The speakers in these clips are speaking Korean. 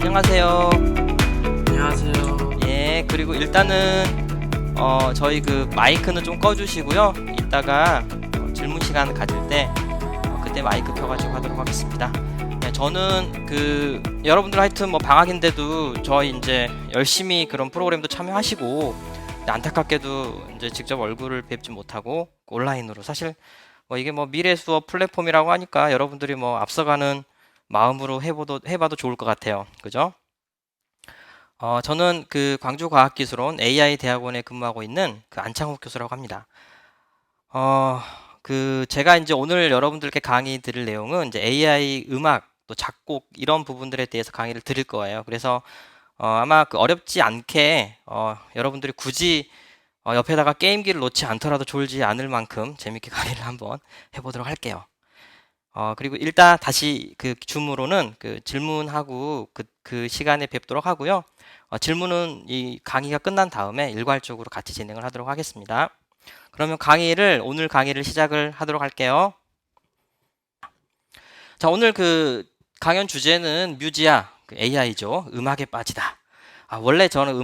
안녕하세요. 안녕하세요. 예, 그리고 일단은 저희 그 마이크는 좀 꺼주시고요. 이따가 질문 시간 가질 때 그때 마이크 켜가지고 하도록 하겠습니다. 예, 저는 그 여러분들 하여튼 뭐 방학인데도 저희 이제 열심히 그런 프로그램도 참여하시고, 근데 안타깝게도 이제 직접 얼굴을 뵙지 못하고 온라인으로, 사실 뭐 이게 뭐 미래 수업 플랫폼이라고 하니까 여러분들이 뭐 앞서가는 마음으로 해봐도 좋을 것 같아요. 그죠? 저는 그 광주과학기술원 AI 대학원에 근무하고 있는 그 안창욱 교수라고 합니다. 어, 그 제가 이제 오늘 여러분들께 강의 드릴 내용은 이제 AI 음악 또 작곡 이런 부분들에 대해서 강의를 드릴 거예요. 그래서 아마 그 어렵지 않게 여러분들이 굳이 옆에다가 게임기를 놓지 않더라도 졸지 않을 만큼 재밌게 강의를 한번 해보도록 할게요. 그리고 일단 다시 그 줌으로는 그 질문하고 그 시간에 뵙도록 하고요. 질문은 이 강의가 끝난 다음에 일괄적으로 같이 진행을 하도록 하겠습니다. 그러면 오늘 강의를 시작을 하도록 할게요. 자, 오늘 그 강연 주제는 뮤지아, 그 AI죠. 음악에 빠지다. 원래 저는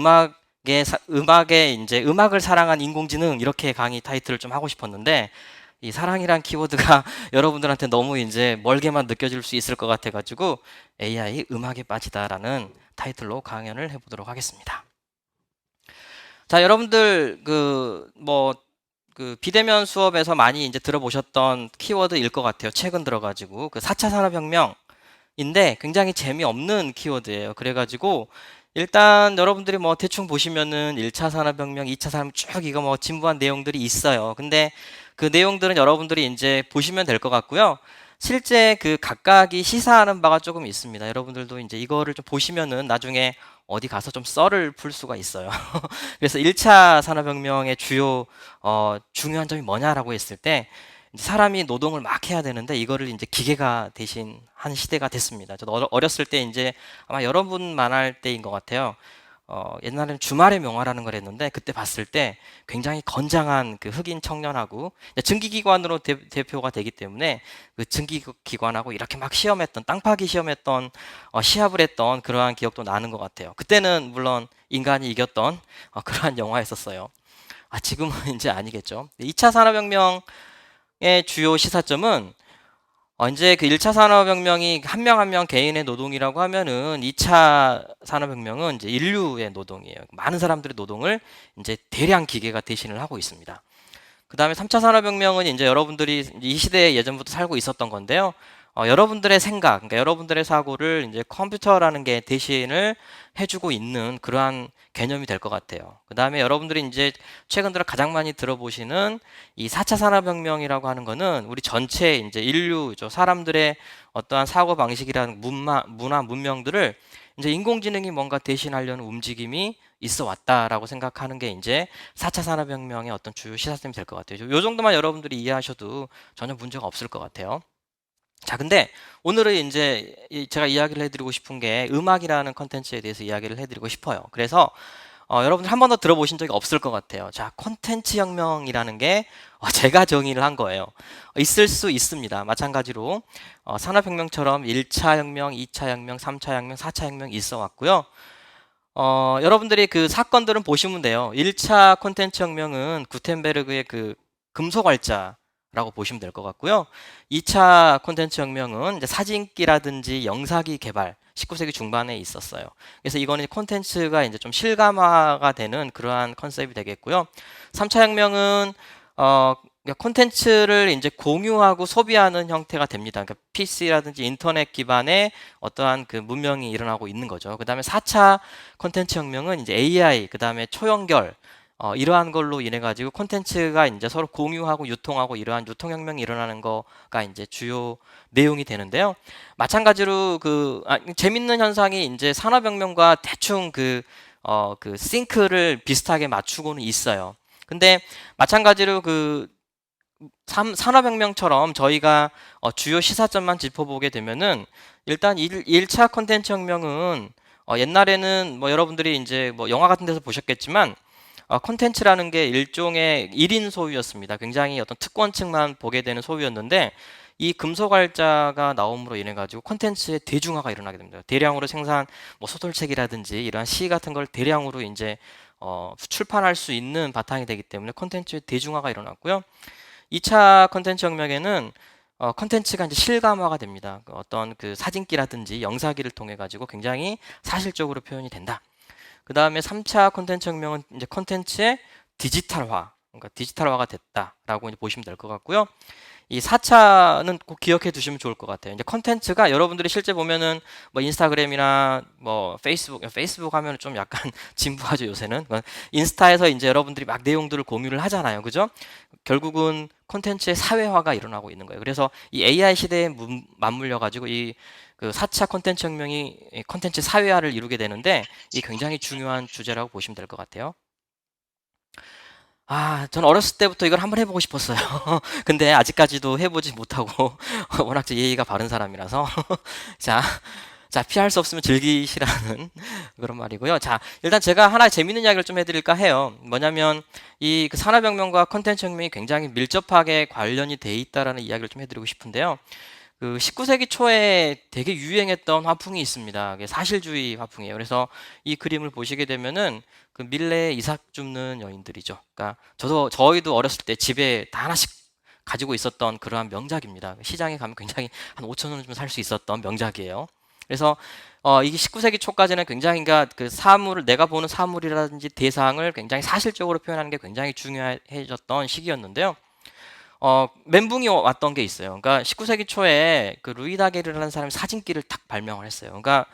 음악에 이제 음악을 사랑한 인공지능 이렇게 강의 타이틀을 좀 하고 싶었는데, 이 사랑이란 키워드가 여러분들한테 너무 이제 멀게만 느껴질 수 있을 것 같아가지고 AI 음악에 빠지다라는 타이틀로 강연을 해보도록 하겠습니다. 자, 여러분들 그 비대면 수업에서 많이 이제 들어보셨던 키워드일 것 같아요. 최근 들어가지고 그 4차 산업혁명인데 굉장히 재미없는 키워드예요. 그래가지고 일단 여러분들이 뭐 대충 보시면은 1차 산업혁명, 2차 산업 쭉 이거 뭐 진부한 내용들이 있어요. 근데 그 내용들은 여러분들이 이제 보시면 될 것 같고요. 실제 그 각각이 시사하는 바가 조금 있습니다. 여러분들도 이제 이거를 좀 보시면은 나중에 어디 가서 좀 썰을 풀 수가 있어요. 그래서 1차 산업혁명의 중요한 점이 뭐냐라고 했을 때, 이제 사람이 노동을 막 해야 되는데 이거를 이제 기계가 대신 한 시대가 됐습니다. 저도 어렸을 때 이제 아마 여러분만 할 때인 것 같아요. 옛날에는 주말의 명화라는 걸 했는데 그때 봤을 때 굉장히 건장한 그 흑인 청년하고 증기기관으로 대표가 되기 때문에 그 증기기관하고 이렇게 막 땅 파기 시험했던 시합을 했던 그러한 기억도 나는 것 같아요. 그때는 물론 인간이 이겼던 그러한 영화였었어요. 지금은 이제 아니겠죠. 2차 산업혁명의 주요 시사점은 이제 그 1차 산업혁명이 한 명 한 명 개인의 노동이라고 하면은 2차 산업혁명은 이제 인류의 노동이에요. 많은 사람들의 노동을 이제 대량 기계가 대신을 하고 있습니다. 그 다음에 3차 산업혁명은 이제 여러분들이 이 시대에 예전부터 살고 있었던 건데요. 여러분들의 생각, 그러니까 여러분들의 사고를 이제 컴퓨터라는 게 대신을 해주고 있는 그러한 개념이 될 것 같아요. 그 다음에 여러분들이 이제 최근 들어 가장 많이 들어보시는 이 4차 산업혁명이라고 하는 거는 우리 전체 이제 인류죠. 사람들의 어떠한 사고 방식이라는 문화, 문명들을 이제 인공지능이 뭔가 대신하려는 움직임이 있어 왔다라고 생각하는 게 이제 4차 산업혁명의 어떤 주요 시사점이 될 것 같아요. 요 정도만 여러분들이 이해하셔도 전혀 문제가 없을 것 같아요. 자, 근데 오늘은 이제 제가 이야기를 해드리고 싶은 게 음악이라는 컨텐츠에 대해서 이야기를 해드리고 싶어요. 그래서 여러분들 한 번도 들어보신 적이 없을 것 같아요. 자, 콘텐츠 혁명이라는 게 제가 정의를 한 거예요. 있을 수 있습니다. 마찬가지로 산업혁명처럼 1차 혁명, 2차 혁명, 3차 혁명, 4차 혁명이 있어 왔고요. 여러분들이 그 사건들은 보시면 돼요. 1차 콘텐츠 혁명은 구텐베르그의 그 금속활자라고 보시면 될 것 같고요. 2차 콘텐츠 혁명은 이제 사진기라든지 영상기 개발, 19세기 중반에 있었어요. 그래서 이거는 콘텐츠가 이제 좀 실감화가 되는 그러한 컨셉이 되겠고요. 3차 혁명은 콘텐츠를 이제 공유하고 소비하는 형태가 됩니다. 그러니까 PC라든지 인터넷 기반의 어떠한 그 문명이 일어나고 있는 거죠. 그 다음에 4차 콘텐츠 혁명은 이제 AI, 그 다음에 초연결, 이러한 걸로 인해 가지고 콘텐츠가 이제 서로 공유하고 유통하고 이러한 유통혁명이 일어나는 거가 이제 주요 내용이 되는데요. 마찬가지로 재밌는 현상이 이제 산업혁명과 대충 그 싱크를 비슷하게 맞추고는 있어요. 근데 마찬가지로 산업혁명처럼 저희가 주요 시사점만 짚어보게 되면은 일단 1차 콘텐츠 혁명은 옛날에는 뭐 여러분들이 이제 뭐 영화 같은 데서 보셨겠지만 콘텐츠라는 게 일종의 1인 소유였습니다. 굉장히 어떤 특권층만 보게 되는 소유였는데 이 금속알자가 나옴으로 인해 가지고 콘텐츠의 대중화가 일어나게 됩니다. 대량으로 생산 뭐 소설책이라든지 이러한 시 같은 걸 대량으로 이제 출판할 수 있는 바탕이 되기 때문에 콘텐츠의 대중화가 일어났고요. 2차 콘텐츠 혁명에는 콘텐츠가 이제 실감화가 됩니다. 어떤 그 사진기라든지 영상기를 통해 가지고 굉장히 사실적으로 표현이 된다. 그 다음에 3차 콘텐츠 혁명은 이제 콘텐츠의 디지털화, 그러니까 디지털화가 됐다라고 이제 보시면 될 것 같고요. 이 4차는 꼭 기억해 두시면 좋을 것 같아요. 이제 컨텐츠가 여러분들이 실제 보면은 뭐 인스타그램이나 뭐 페이스북 하면은 좀 약간 진부하죠, 요새는. 인스타에서 이제 여러분들이 막 내용들을 공유를 하잖아요. 그죠? 결국은 콘텐츠의 사회화가 일어나고 있는 거예요. 그래서 이 AI 시대에 맞물려 가지고 이 그 4차 콘텐츠 혁명이 콘텐츠 사회화를 이루게 되는데 이 굉장히 중요한 주제라고 보시면 될 것 같아요. 저는 어렸을 때부터 이걸 한번 해보고 싶었어요. 근데 아직까지도 해보지 못하고 워낙 제 예의가 바른 사람이라서 자, 자 피할 수 없으면 즐기시라는 그런 말이고요. 자, 일단 제가 하나 재밌는 이야기를 좀 해드릴까 해요. 뭐냐면 이 그 산업혁명과 컨텐츠 혁명이 굉장히 밀접하게 관련이 돼 있다라는 이야기를 좀 해드리고 싶은데요. 그 19세기 초에 되게 유행했던 화풍이 있습니다. 그게 사실주의 화풍이에요. 그래서 이 그림을 보시게 되면은 그 밀레 이삭 줍는 여인들이죠. 그러니까 저희도 어렸을 때 집에 다 하나씩 가지고 있었던 그러한 명작입니다. 시장에 가면 굉장히 한 5천 원쯤 살 수 있었던 명작이에요. 그래서 이게 19세기 초까지는 굉장히 그러니까 그 사물을 내가 보는 사물이라든지 대상을 굉장히 사실적으로 표현하는 게 굉장히 중요해졌던 시기였는데요. 멘붕이 왔던 게 있어요. 그러니까 19세기 초에 그 루이 다게르라는 사람이 사진기를 딱 발명을 했어요. 그러니까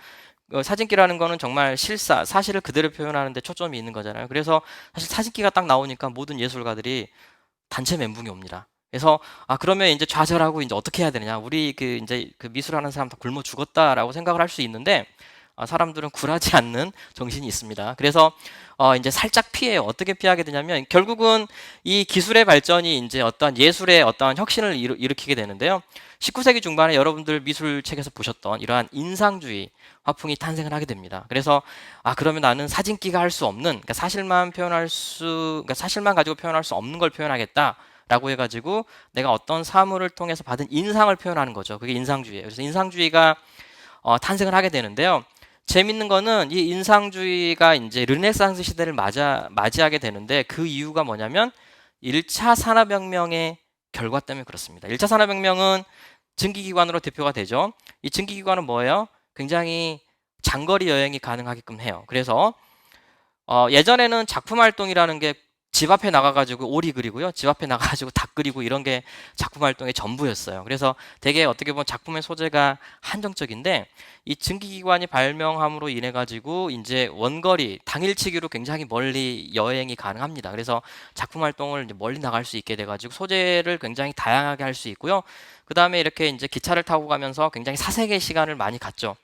사진기라는 거는 정말 사실을 그대로 표현하는데 초점이 있는 거잖아요. 그래서 사실 사진기가 딱 나오니까 모든 예술가들이 단체 멘붕이 옵니다. 그래서 그러면 이제 좌절하고 이제 어떻게 해야 되느냐? 우리 그 이제 그 미술하는 사람 다 굶어 죽었다라고 생각을 할 수 있는데 사람들은 굴하지 않는 정신이 있습니다. 그래서 이제 살짝 피해요. 어떻게 피하게 되냐면 결국은 이 기술의 발전이 이제 어떤 예술의 어떤 혁신을 일으키게 되는데요. 19세기 중반에 여러분들 미술책에서 보셨던 이러한 인상주의 화풍이 탄생을 하게 됩니다. 그래서 그러면 나는 사진기가 할 수 없는 그러니까 사실만 가지고 표현할 수 없는 걸 표현하겠다. 라고 해가지고 내가 어떤 사물을 통해서 받은 인상을 표현하는 거죠. 그게 인상주의예요. 그래서 인상주의가 탄생을 하게 되는데요. 재밌는 거는 이 인상주의가 이제 르네상스 시대를 맞이하게 되는데 그 이유가 뭐냐면 1차 산업혁명의 결과 때문에 그렇습니다. 1차 산업혁명은 증기기관으로 대표가 되죠. 이 증기기관은 뭐예요? 굉장히 장거리 여행이 가능하게끔 해요. 그래서 예전에는 작품 활동이라는 게 집 앞에 나가가지고 오리 그리고요. 집 앞에 나가가지고 닭 그리고 이런 게 작품 활동의 전부였어요. 그래서 되게 어떻게 보면 작품의 소재가 한정적인데 이 증기기관이 발명함으로 인해 가지고 이제 원거리 당일치기로 굉장히 멀리 여행이 가능합니다. 그래서 작품 활동을 이제 멀리 나갈 수 있게 돼가지고 소재를 굉장히 다양하게 할 수 있고요. 그 다음에 이렇게 이제 기차를 타고 가면서 굉장히 사색의 시간을 많이 갖죠.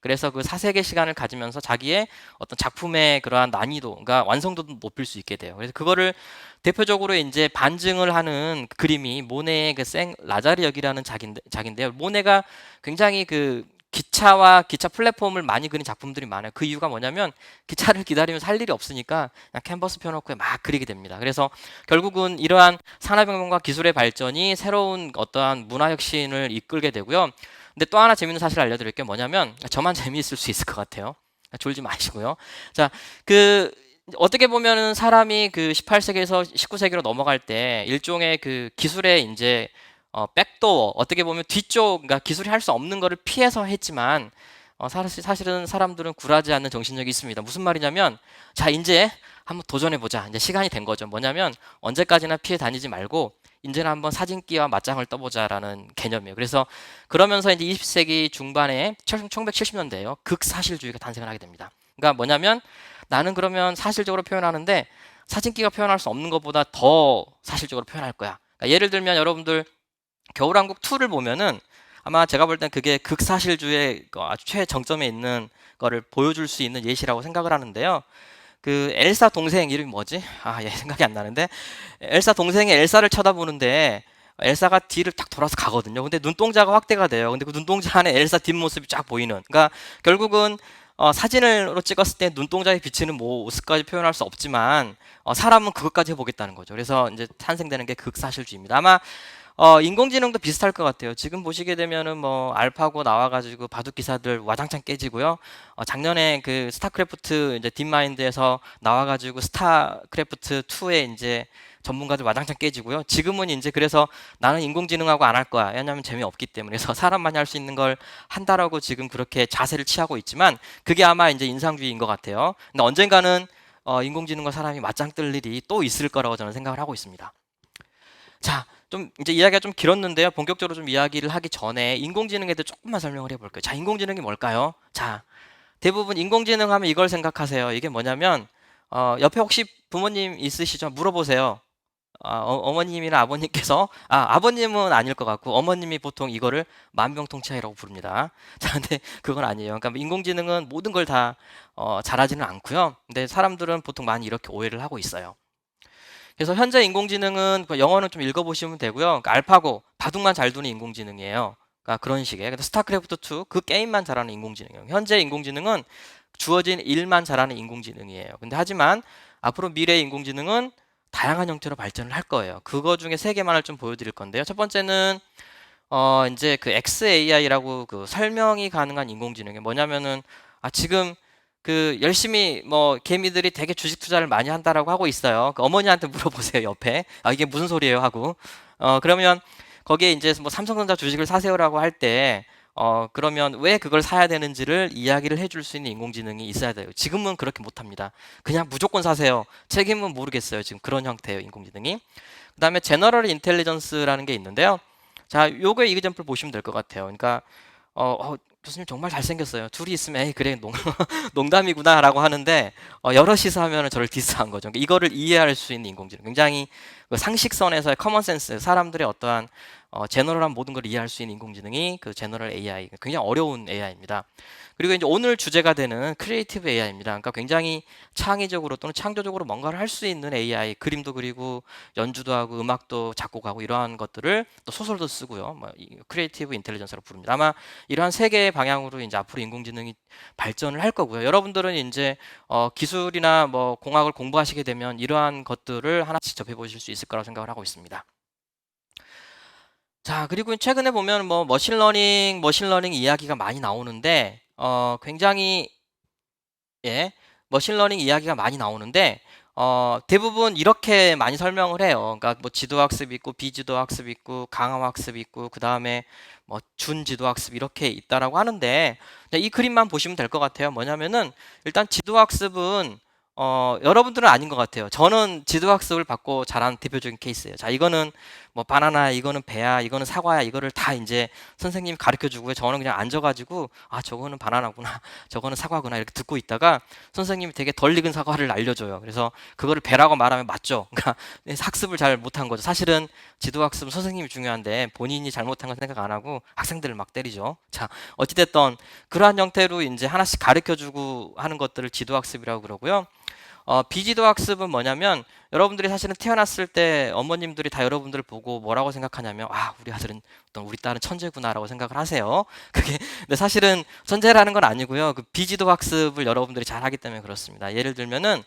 그래서 그 사색의 시간을 가지면서 자기의 어떤 작품의 그러한 난이도, 그러니까 완성도도 높일 수 있게 돼요. 그래서 그거를 대표적으로 이제 반증을 하는 그림이 모네의 그 생 라자르 역이라는 작인데요. 모네가 굉장히 그 기차와 기차 플랫폼을 많이 그린 작품들이 많아요. 그 이유가 뭐냐면 기차를 기다리면서 할 일이 없으니까 그냥 캔버스 펴놓고 막 그리게 됩니다. 그래서 결국은 이러한 산업혁명과 기술의 발전이 새로운 어떠한 문화혁신을 이끌게 되고요. 근데 또 하나 재밌는 사실 알려드릴게요. 뭐냐면 저만 재미있을 수 있을 것 같아요. 졸지 마시고요. 자, 그 어떻게 보면은 사람이 그 18세기에서 19세기로 넘어갈 때 일종의 그 기술의 이제 백도어 어떻게 보면 뒤쪽 그러니까 기술이 할 수 없는 거를 피해서 했지만 사실은 사람들은 굴하지 않는 정신력이 있습니다. 무슨 말이냐면 자 이제 한번 도전해 보자. 이제 시간이 된 거죠. 뭐냐면 언제까지나 피해 다니지 말고 이제는 한번 사진기와 맞짱을 떠보자라는 개념이에요. 그래서 그러면서 이제 20세기 중반에 1970년대에요. 극사실주의가 탄생을 하게 됩니다. 그러니까 뭐냐면 나는 그러면 사실적으로 표현하는데 사진기가 표현할 수 없는 것보다 더 사실적으로 표현할 거야. 그러니까 예를 들면 여러분들 겨울왕국 2를 보면은 아마 제가 볼 땐 그게 극사실주의의 아주 최정점에 있는 거를 보여줄 수 있는 예시라고 생각을 하는데요. 그 엘사 동생 이름이 뭐지? 얘 생각이 안 나는데 엘사 동생이 엘사를 쳐다보는데 엘사가 뒤를 딱 돌아서 가거든요. 근데 눈동자가 확대가 돼요. 근데 그 눈동자 안에 엘사 뒷모습이 쫙 보이는. 그러니까 결국은 사진으로 찍었을 때 눈동자에 비치는 모습까지 표현할 수 없지만 사람은 그것까지 해보겠다는 거죠. 그래서 이제 탄생되는 게 극사실주의입니다. 아마 인공지능도 비슷할 것 같아요. 지금 보시게 되면은 뭐 알파고 나와가지고 바둑 기사들 와장창 깨지고요. 작년에 그 스타크래프트 이제 딥마인드에서 나와가지고 스타크래프트 2에 이제 전문가들 와장창 깨지고요. 지금은 이제 그래서 나는 인공지능하고 안 할 거야. 왜냐하면 재미없기 때문에. 그래서 사람만이 할 수 있는 걸 한다라고 지금 그렇게 자세를 취하고 있지만 그게 아마 이제 인상주의인 것 같아요. 근데 언젠가는 인공지능과 사람이 맞짱 뜰 일이 또 있을 거라고 저는 생각을 하고 있습니다. 자, 좀 이제 이야기가 좀 길었는데요. 본격적으로 좀 이야기를 하기 전에 인공지능에 대해 조금만 설명을 해볼게요. 자, 인공지능이 뭘까요? 자, 대부분 인공지능 하면 이걸 생각하세요. 이게 뭐냐면 옆에 혹시 부모님 있으시죠? 물어보세요. 어머님이나 아버님께서 아버님은 아닐 것 같고 어머님이 보통 이거를 만병통치약이라고 부릅니다. 자, 근데 그건 아니에요. 그러니까 인공지능은 모든 걸 다 잘하지는 않고요. 근데 사람들은 보통 많이 이렇게 오해를 하고 있어요. 그래서 현재 인공지능은 영어는 좀 읽어보시면 되고요. 그러니까 알파고 바둑만 잘 두는 인공지능이에요. 그러니까 그런 식의. 근데 스타크래프트 2 그 게임만 잘하는 인공지능이에요. 현재 인공지능은 주어진 일만 잘하는 인공지능이에요. 근데 하지만 앞으로 미래의 인공지능은 다양한 형태로 발전을 할 거예요. 그거 중에 세 개만을 좀 보여드릴 건데요. 첫 번째는 이제 그 XAI라고 그 설명이 가능한 인공지능이 뭐냐면은 지금 그 열심히 뭐 개미들이 되게 주식 투자를 많이 한다라고 하고 있어요. 그 어머니한테 물어보세요, 옆에. 이게 무슨 소리예요 하고. 그러면 거기에 이제 뭐 삼성전자 주식을 사세요라고 할 때 그러면 왜 그걸 사야 되는지를 이야기를 해줄 수 있는 인공지능이 있어야 돼요. 지금은 그렇게 못합니다. 그냥 무조건 사세요. 책임은 모르겠어요. 지금 그런 형태예요, 인공지능이. 그다음에 제너럴 인텔리전스라는 게 있는데요. 자, 요거 이그젬플 보시면 될 것 같아요. 그러니까 교수님 정말 잘생겼어요. 둘이 있으면 에이 그래 농담이구나라고 하는데 여럿이서 하면은 저를 디스한 거죠. 그러니까 이거를 이해할 수 있는 인공지능. 굉장히 그 상식선에서의 커먼센스, 사람들의 어떠한 제너럴한 모든 걸 이해할 수 있는 인공지능이 그 제너럴 AI, 굉장히 어려운 AI입니다. 그리고 이제 오늘 주제가 되는 크리에이티브 AI입니다. 그러니까 굉장히 창의적으로 또는 창조적으로 뭔가를 할 수 있는 AI, 그림도 그리고 연주도 하고 음악도 작곡하고 이러한 것들을 또 소설도 쓰고요. 뭐 크리에이티브 인텔리전스라고 부릅니다. 아마 이러한 세 개의 방향으로 이제 앞으로 인공지능이 발전을 할 거고요. 여러분들은 이제 기술이나 뭐 공학을 공부하시게 되면 이러한 것들을 하나씩 접해 보실 수 있을 거라고 생각을 하고 있습니다. 자, 그리고 최근에 보면 뭐 머신러닝 이야기가 많이 나오는데 굉장히 예, 머신러닝 이야기가 많이 나오는데 대부분 이렇게 많이 설명을 해요. 그러니까 뭐 지도학습 있고 비지도학습 있고 강화학습 있고 그 다음에 뭐 준지도학습 이렇게 있다라고 하는데 이 그림만 보시면 될 것 같아요. 뭐냐면은 일단 지도학습은 여러분들은 아닌 것 같아요. 저는 지도학습을 받고 자란 대표적인 케이스예요. 자, 이거는 뭐 바나나, 이거는 배야, 이거는 사과야, 이거를 다 이제 선생님이 가르쳐 주고요. 저는 그냥 앉아가지고 저거는 바나나구나, 저거는 사과구나 이렇게 듣고 있다가 선생님이 되게 덜 익은 사과를 알려줘요. 그래서 그거를 배라고 말하면 맞죠. 그러니까 학습을 잘 못한 거죠. 사실은 지도학습은 선생님이 중요한데 본인이 잘못한 건 생각 안 하고 학생들을 막 때리죠. 자, 어찌됐던 그러한 형태로 이제 하나씩 가르쳐 주고 하는 것들을 지도학습이라고 그러고요. 비지도 학습은 뭐냐면 여러분들이 사실은 태어났을 때 어머님들이 다 여러분들을 보고 뭐라고 생각하냐면 우리 아들은 어떤 우리 딸은 천재구나라고 생각을 하세요. 그게 근데 사실은 천재라는 건 아니고요. 그 비지도 학습을 여러분들이 잘 하기 때문에 그렇습니다. 예를 들면은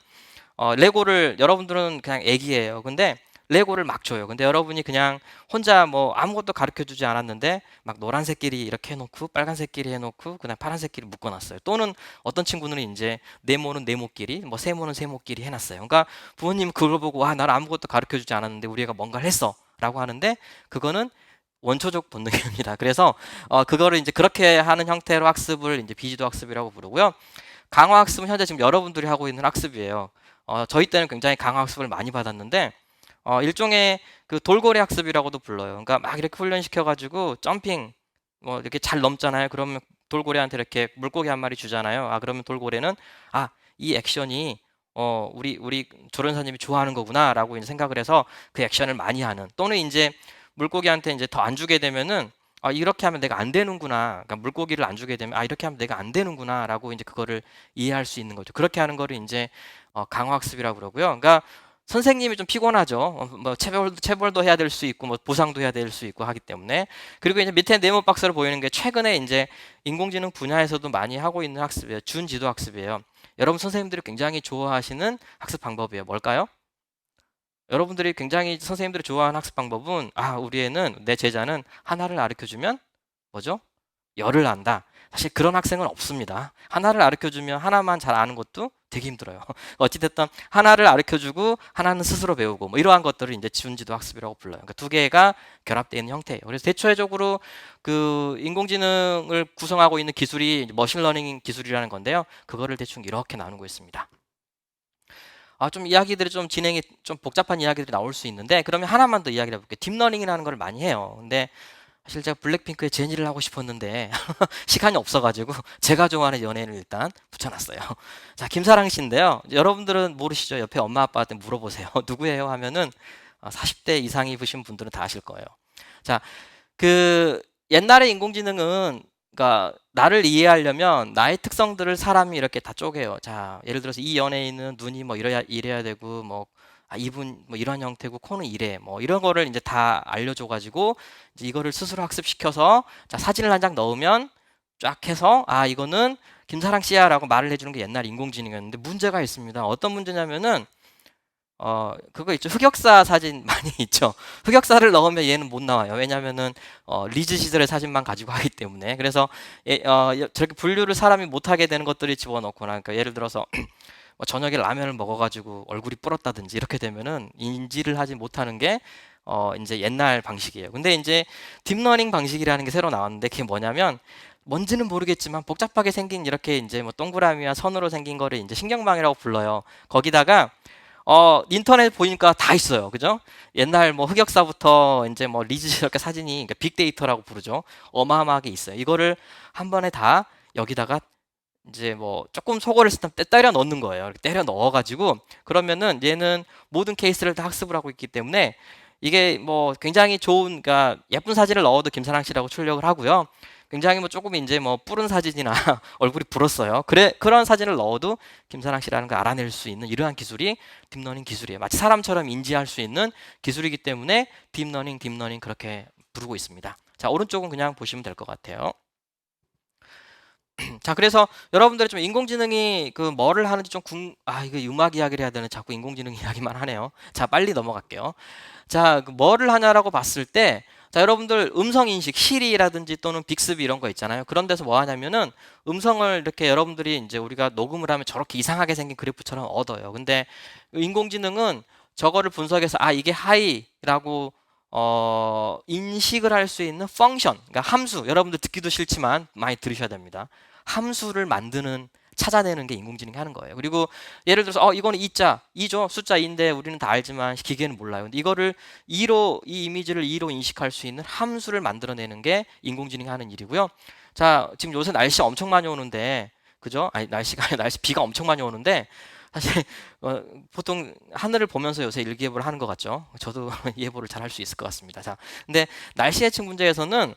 레고를 여러분들은 그냥 애기예요. 근데 레고를 막 줘요. 근데 여러분이 그냥 혼자 뭐 아무것도 가르쳐 주지 않았는데 막 노란색끼리 이렇게 해놓고 빨간색끼리 해놓고 그다음 파란색끼리 묶어놨어요. 또는 어떤 친구는 이제 네모는 네모끼리, 뭐 세모는 세모끼리 해놨어요. 그러니까 부모님 그걸 보고 나는 아무것도 가르쳐 주지 않았는데 우리 애가 뭔가를 했어라고 하는데 그거는 원초적 본능입니다. 그래서 그거를 이제 그렇게 하는 형태로 학습을 이제 비지도 학습이라고 부르고요. 강화 학습은 현재 지금 여러분들이 하고 있는 학습이에요. 저희 때는 굉장히 강화 학습을 많이 받았는데 일종의 그 돌고래 학습이라고도 불러요. 그러니까 막 이렇게 훈련시켜가지고 점핑 뭐 이렇게 잘 넘잖아요. 그러면 돌고래한테 이렇게 물고기 한 마리 주잖아요. 그러면 돌고래는 이 액션이 우리 조련사님이 좋아하는 거구나라고 이제 생각을 해서 그 액션을 많이 하는 또는 이제 물고기한테 이제 더 안 주게 되면은 이렇게 하면 내가 안 되는구나. 그러니까 물고기를 안 주게 되면 이렇게 하면 내가 안 되는구나라고 이제 그거를 이해할 수 있는 거죠. 그렇게 하는 거를 이제 강화학습이라고 그러고요. 그러니까 선생님이 좀 피곤하죠. 뭐 체벌도 해야 될 수 있고 뭐 보상도 해야 될 수 있고 하기 때문에. 그리고 이제 밑에 네모 박스로 보이는 게 최근에 이제 인공지능 분야에서도 많이 하고 있는 학습이에요. 준지도 학습이에요. 여러분 선생님들이 굉장히 좋아하시는 학습 방법이에요. 뭘까요? 여러분들이 굉장히 선생님들이 좋아하는 학습 방법은 우리 애는 내 제자는 하나를 가르쳐주면 뭐죠? 열을 안다. 사실 그런 학생은 없습니다. 하나를 가르쳐주면 하나만 잘 아는 것도 되게 힘들어요. 어찌됐든 하나를 가르쳐주고 하나는 스스로 배우고 뭐 이러한 것들을 이제 지운지도 학습이라고 불러요. 그러니까 두 개가 결합되어 있는 형태예요. 그래서 대체적으로 그 인공지능을 구성하고 있는 기술이 머신러닝 기술이라는 건데요. 그거를 대충 이렇게 나누고 있습니다. 좀 이야기들이 좀 진행이 좀 복잡한 이야기들이 나올 수 있는데 그러면 하나만 더 이야기를 해볼게요. 딥러닝이라는 걸 많이 해요. 근데 사실 제가 블랙핑크의 제니를 하고 싶었는데 시간이 없어가지고 제가 좋아하는 연예인을 일단 붙여놨어요. 자, 김사랑 씨인데요. 여러분들은 모르시죠? 옆에 엄마 아빠한테 물어보세요. 누구예요? 하면은 40대 이상이신 분들은 다 아실 거예요. 자, 그 옛날의 인공지능은 그러니까 나를 이해하려면 나의 특성들을 사람이 이렇게 다 쪼개요. 자, 예를 들어서 이 연예인은 눈이 뭐 이래야 되고 뭐 이분 뭐 이런 형태고 코는 이래 뭐 이런 거를 이제 다 알려줘가지고 이제 이거를 스스로 학습시켜서 자 사진을 한 장 넣으면 쫙 해서 이거는 김사랑 씨야라고 말을 해주는 게 옛날 인공지능이었는데 문제가 있습니다. 어떤 문제냐면은 그거 있죠. 흑역사 사진 많이 있죠. 흑역사를 넣으면 얘는 못 나와요. 왜냐면은 리즈 시절의 사진만 가지고 하기 때문에. 그래서 저렇게 분류를 사람이 못 하게 되는 것들이 집어넣거나 그러니까 예를 들어서 뭐 저녁에 라면을 먹어가지고 얼굴이 불었다든지 이렇게 되면은 인지를 하지 못하는 게 이제 옛날 방식이에요. 근데 이제 딥러닝 방식이라는 게 새로 나왔는데 그게 뭐냐면 뭔지는 모르겠지만 복잡하게 생긴 이렇게 이제 뭐 동그라미와 선으로 생긴 거를 이제 신경망이라고 불러요. 거기다가 인터넷 보니까 다 있어요. 그죠? 옛날 뭐 흑역사부터 이제 뭐 리즈 이렇게 사진이 그러니까 빅데이터라고 부르죠. 어마어마하게 있어요. 이거를 한 번에 다 여기다가 이제 뭐 조금 속어를 쓰면 때려 넣는 거예요. 때려 넣어가지고 그러면은 얘는 모든 케이스를 다 학습을 하고 있기 때문에 이게 뭐 굉장히 좋은 그러니까 예쁜 사진을 넣어도 김사랑 씨라고 출력을 하고요. 굉장히 뭐 조금 이제 뭐 뿌른 사진이나 얼굴이 불었어요. 그런 사진을 넣어도 김사랑 씨라는 걸 알아낼 수 있는 이러한 기술이 딥러닝 기술이에요. 마치 사람처럼 인지할 수 있는 기술이기 때문에 딥러닝 그렇게 부르고 있습니다. 자, 오른쪽은 그냥 보시면 될 것 같아요. 자, 그래서 여러분들이 좀 인공지능이 그 뭐를 하는지 이거 음악 이야기를 해야 되는 자꾸 인공지능 이야기만 하네요. 자, 빨리 넘어갈게요. 자, 그 뭐를 하냐라고 봤을 때, 자, 여러분들 음성 인식, 시리라든지 또는 빅스비 이런 거 있잖아요. 그런 데서 뭐 하냐면은 음성을 이렇게 여러분들이 이제 우리가 녹음을 하면 저렇게 이상하게 생긴 그래프처럼 얻어요. 근데 인공지능은 저거를 분석해서 이게 하이라고 인식을 할 수 있는 펑션, 그러니까 함수, 여러분들 듣기도 싫지만 많이 들으셔야 됩니다. 함수를 찾아내는 게 인공지능이 하는 거예요. 그리고 예를 들어서 이거는 2죠. 숫자 2인데 우리는 다 알지만 기계는 몰라요. 근데 이거를 이 이미지를 2로 인식할 수 있는 함수를 만들어내는 게 인공지능이 하는 일이고요. 자, 지금 요새 날씨 엄청 많이 오는데, 그죠? 비가 엄청 많이 오는데 사실 보통 하늘을 보면서 요새 일기예보를 하는 것 같죠. 저도 예보를 잘 할 수 있을 것 같습니다. 자, 근데 날씨 예측 문제에서는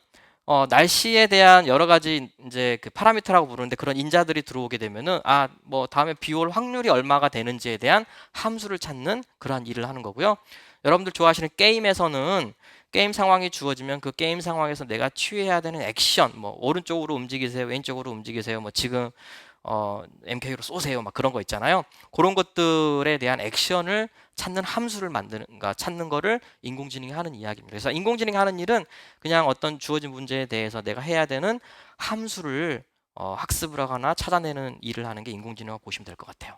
날씨에 대한 여러 가지 이제 그 파라미터라고 부르는데 그런 인자들이 들어오게 되면은 뭐 다음에 비 올 확률이 얼마가 되는지에 대한 함수를 찾는 그러한 일을 하는 거고요. 여러분들 좋아하시는 게임에서는 게임 상황이 주어지면 그 게임 상황에서 내가 취해야 되는 액션, 뭐 오른쪽으로 움직이세요, 왼쪽으로 움직이세요, 뭐 지금 MK로 쏘세요, 막 그런 거 있잖아요. 그런 것들에 대한 액션을 찾는 함수를 그러니까 찾는 거를 인공지능이 하는 이야기입니다. 그래서 인공지능이 하는 일은 그냥 어떤 주어진 문제에 대해서 내가 해야 되는 함수를 학습을 하거나 찾아내는 일을 하는 게 인공지능이라고 보시면 될 것 같아요.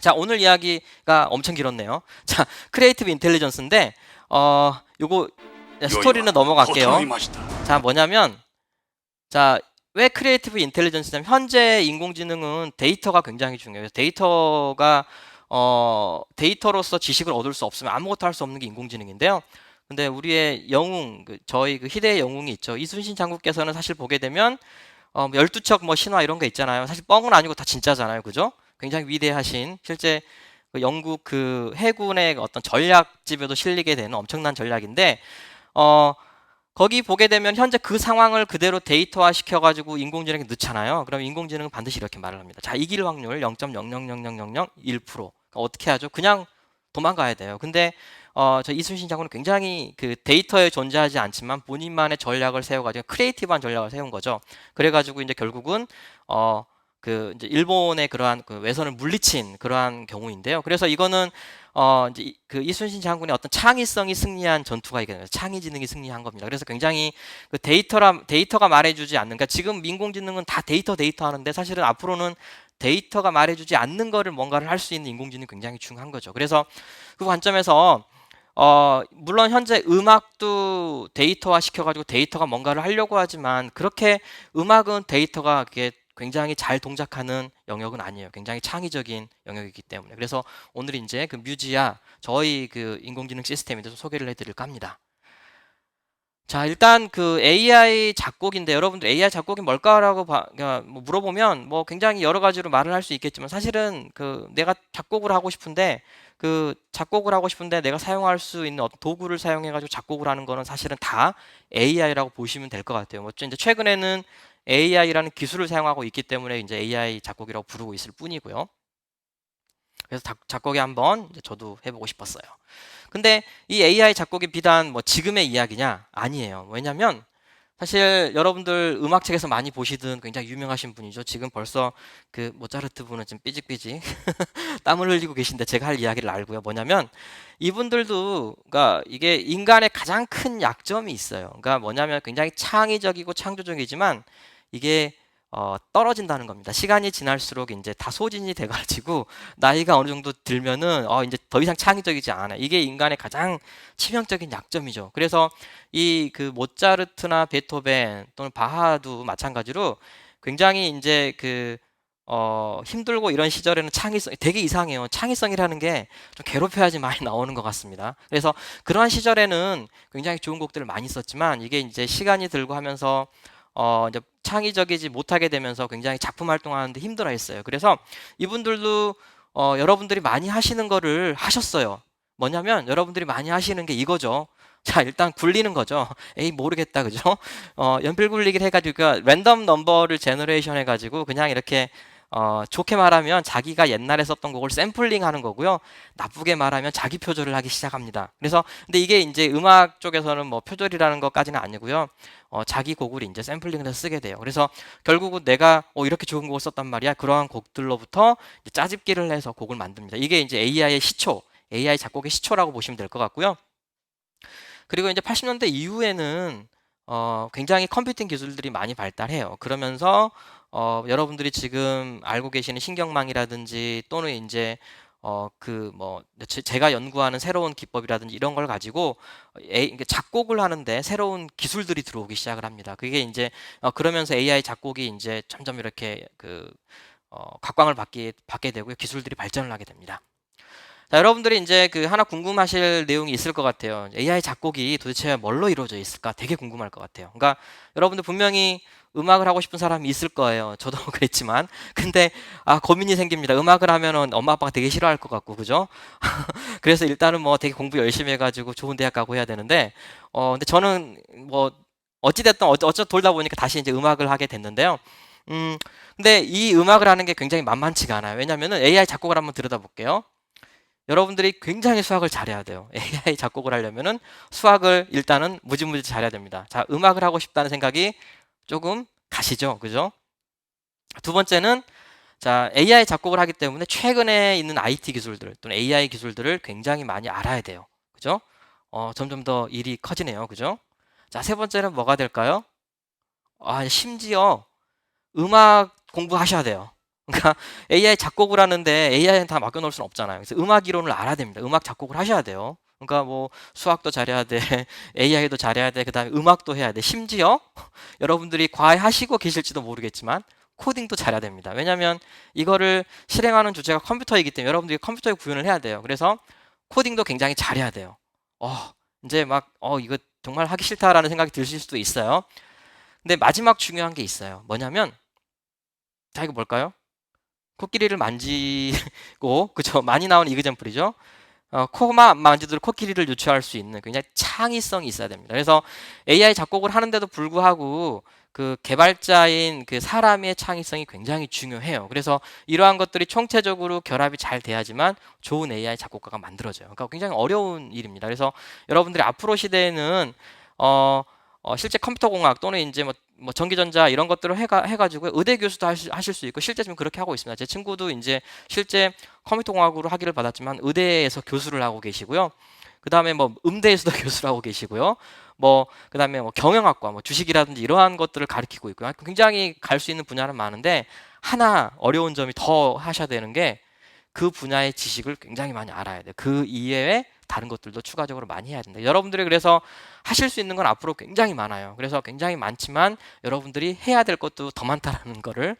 자, 오늘 이야기가 엄청 길었네요. 자, 크리에이티브 인텔리전스인데 요거 스토리는 넘어갈게요. 자, 뭐냐면 자, 왜 크리에이티브 인텔리전스냐면 현재 인공지능은 데이터가 굉장히 중요해요. 데이터로서 지식을 얻을 수 없으면 아무것도 할 수 없는 게 인공지능인데요. 근데 우리의 영웅, 저희 그 희대의 영웅이 있죠. 이순신 장군께서는 사실 보게 되면 12척 뭐 신화 이런 게 있잖아요. 사실 뻥은 아니고 다 진짜잖아요. 그죠? 굉장히 위대하신 실제 그 영국 그 해군의 어떤 전략집에도 실리게 되는 엄청난 전략인데 거기 보게 되면 현재 그 상황을 그대로 데이터화 시켜가지고 인공지능에 넣잖아요. 그럼 인공지능은 반드시 이렇게 말을 합니다. 자, 이길 확률 0.0000001%. 그러니까 어떻게 하죠? 그냥 도망가야 돼요. 근데 저 이순신 장군은 굉장히 그 데이터에 존재하지 않지만 본인만의 전략을 세워가지고 크리에이티브한 전략을 세운 거죠. 그래가지고 이제 결국은 그 이제 일본의 그러한 그 외선을 물리친 그러한 경우인데요. 그래서 이거는 이제 그 이순신 장군의 어떤 창의성이 승리한 전투가 이게 창의 지능이 승리한 겁니다. 그래서 굉장히 그 데이터가 말해주지 않는, 그러니까 지금 인공지능은 다 데이터 하는데 사실은 앞으로는 데이터가 말해주지 않는 거를 뭔가를 할 수 있는 인공지능이 굉장히 중요한 거죠. 그래서 그 관점에서 물론 현재 음악도 데이터화 시켜가지고 데이터가 뭔가를 하려고 하지만 그렇게 음악은 데이터가 그게 굉장히 잘 동작하는 영역은 아니에요. 굉장히 창의적인 영역이기 때문에. 그래서 오늘 이제 그 뮤지아 저희 그 인공지능 시스템에 대해서 소개를 해드릴까 합니다. 자, 일단 그 AI 작곡인데 여러분들 AI 작곡이 뭘까라고 그러니까 뭐 물어보면 뭐 굉장히 여러 가지로 말을 할 수 있겠지만 사실은 그 내가 작곡을 하고 싶은데 그 작곡을 하고 싶은데 내가 사용할 수 있는 어떤 도구를 사용해 가지고 작곡을 하는 거는 사실은 다 AI라고 보시면 될 것 같아요. 뭐 이제 최근에는 AI라는 기술을 사용하고 있기 때문에 이제 AI 작곡이라고 부르고 있을 뿐이고요. 그래서 작곡에 한번 이제 저도 해보고 싶었어요. 근데 이 AI 작곡이 비단 뭐 지금의 이야기냐? 아니에요. 왜냐면 사실 여러분들 음악책에서 많이 보시던 굉장히 유명하신 분이죠. 지금 벌써 그 모차르트 분은 지금 삐직삐직 땀을 흘리고 계신데 제가 할 이야기를 알고요. 뭐냐면 이분들도 그러니까 이게 인간의 가장 큰 약점이 있어요. 그러니까 뭐냐면 굉장히 창의적이고 창조적이지만 이게 떨어진다는 겁니다. 시간이 지날수록 이제 다 소진이 돼가지고 나이가 어느 정도 들면은 이제 더 이상 창의적이지 않아. 이게 인간의 가장 치명적인 약점이죠. 그래서 이 그 모차르트나 베토벤 또는 바하도 마찬가지로 굉장히 이제 그 힘들고 이런 시절에는 창의성 되게 이상해요. 창의성이라는 게 좀 괴롭혀야지 많이 나오는 것 같습니다. 그래서 그러한 시절에는 굉장히 좋은 곡들을 많이 썼지만 이게 이제 시간이 들고 하면서 이제 창의적이지 못하게 되면서 굉장히 작품 활동하는데 힘들어했어요. 그래서 이분들도 여러분들이 많이 하시는 거를 하셨어요. 뭐냐면 여러분들이 많이 하시는 게 이거죠. 자, 일단 굴리는 거죠. 에이, 모르겠다, 그죠? 연필 굴리기를 해가지고, 그러니까 랜덤 넘버를 제너레이션 해가지고, 그냥 이렇게, 좋게 말하면 자기가 옛날에 썼던 곡을 샘플링 하는 거고요. 나쁘게 말하면 자기 표절을 하기 시작합니다. 그래서, 근데 이게 이제 음악 쪽에서는 뭐 표절이라는 것까지는 아니고요. 자기 곡을 이제 샘플링을 해서 쓰게 돼요. 그래서 결국은 내가 이렇게 좋은 곡을 썼단 말이야. 그러한 곡들로부터 이제 짜집기를 해서 곡을 만듭니다. 이게 이제 AI의 시초, AI 작곡의 시초라고 보시면 될 것 같고요. 그리고 이제 80년대 이후에는 굉장히 컴퓨팅 기술들이 많이 발달해요. 그러면서 여러분들이 지금 알고 계시는 신경망이라든지 또는 이제 그 뭐 제가 연구하는 새로운 기법이라든지 이런 걸 가지고 작곡을 하는데 새로운 기술들이 들어오기 시작을 합니다. 그게 이제 그러면서 AI 작곡이 이제 점점 이렇게 그 각광을 받게 되고요. 기술들이 발전을 하게 됩니다. 자, 여러분들이 이제 그 하나 궁금하실 내용이 있을 것 같아요. AI 작곡이 도대체 뭘로 이루어져 있을까? 되게 궁금할 것 같아요. 그러니까 여러분들 분명히 음악을 하고 싶은 사람이 있을 거예요. 저도 그랬지만. 근데 고민이 생깁니다. 음악을 하면은 엄마 아빠가 되게 싫어할 것 같고, 그죠? 그래서 일단은 뭐 되게 공부 열심히 해가지고 좋은 대학 가고 해야 되는데, 근데 저는 뭐 어찌됐든 어쩌 돌다 보니까 다시 이제 음악을 하게 됐는데요. 근데 이 음악을 하는 게 굉장히 만만치가 않아요. 왜냐면은 AI 작곡을 한번 들여다볼게요. 여러분들이 굉장히 수학을 잘해야 돼요. AI 작곡을 하려면은 수학을 일단은 무지무지 잘해야 됩니다. 자, 음악을 하고 싶다는 생각이 조금 가시죠. 그죠? 두 번째는 자, AI 작곡을 하기 때문에 최근에 있는 IT 기술들 또는 AI 기술들을 굉장히 많이 알아야 돼요. 그죠? 점점 더 일이 커지네요. 그죠? 자, 세 번째는 뭐가 될까요? 심지어 음악 공부하셔야 돼요. 그러니까 AI 작곡을 하는데 AI는 다 맡겨놓을 수는 없잖아요. 그래서 음악 이론을 알아야 됩니다. 음악 작곡을 하셔야 돼요. 그러니까 뭐 수학도 잘해야 돼, AI도 잘해야 돼, 그다음에 음악도 해야 돼. 심지어 여러분들이 과외하시고 계실지도 모르겠지만 코딩도 잘해야 됩니다. 왜냐하면 이거를 실행하는 주체가 컴퓨터이기 때문에 여러분들이 컴퓨터에 구현을 해야 돼요. 그래서 코딩도 굉장히 잘해야 돼요. 이제 막 이거 정말 하기 싫다라는 생각이 드실 수도 있어요. 근데 마지막 중요한 게 있어요. 뭐냐면 자, 이거 뭘까요? 코끼리를 만지고 그죠? 많이 나오는 이그젠플이죠. 코만 만지도록 코끼리를 유추할 수 있는 굉장히 창의성이 있어야 됩니다. 그래서 AI 작곡을 하는데도 불구하고 그 개발자인 그 사람의 창의성이 굉장히 중요해요. 그래서 이러한 것들이 총체적으로 결합이 잘 돼야지만 좋은 AI 작곡가가 만들어져요. 그러니까 굉장히 어려운 일입니다. 그래서 여러분들이 앞으로 시대에는 실제 컴퓨터 공학 또는 이제 뭐 뭐 전기전자 이런 것들을 해가지고 의대 교수도 하실 수 있고 실제 지금 그렇게 하고 있습니다. 제 친구도 이제 실제 컴퓨터공학으로 학위를 받았지만 의대에서 교수를 하고 계시고요. 그 다음에 뭐 음대에서도 교수를 하고 계시고요. 뭐 그 다음에 뭐 경영학과, 뭐 주식이라든지 이러한 것들을 가르치고 있고요. 굉장히 갈 수 있는 분야는 많은데 하나 어려운 점이 더 하셔야 되는 게 그 분야의 지식을 굉장히 많이 알아야 돼요. 그 이외에 다른 것들도 추가적으로 많이 해야 된다. 여러분들이 그래서 하실 수 있는 건 앞으로 굉장히 많아요. 그래서 굉장히 많지만 여러분들이 해야 될 것도 더 많다라는 거를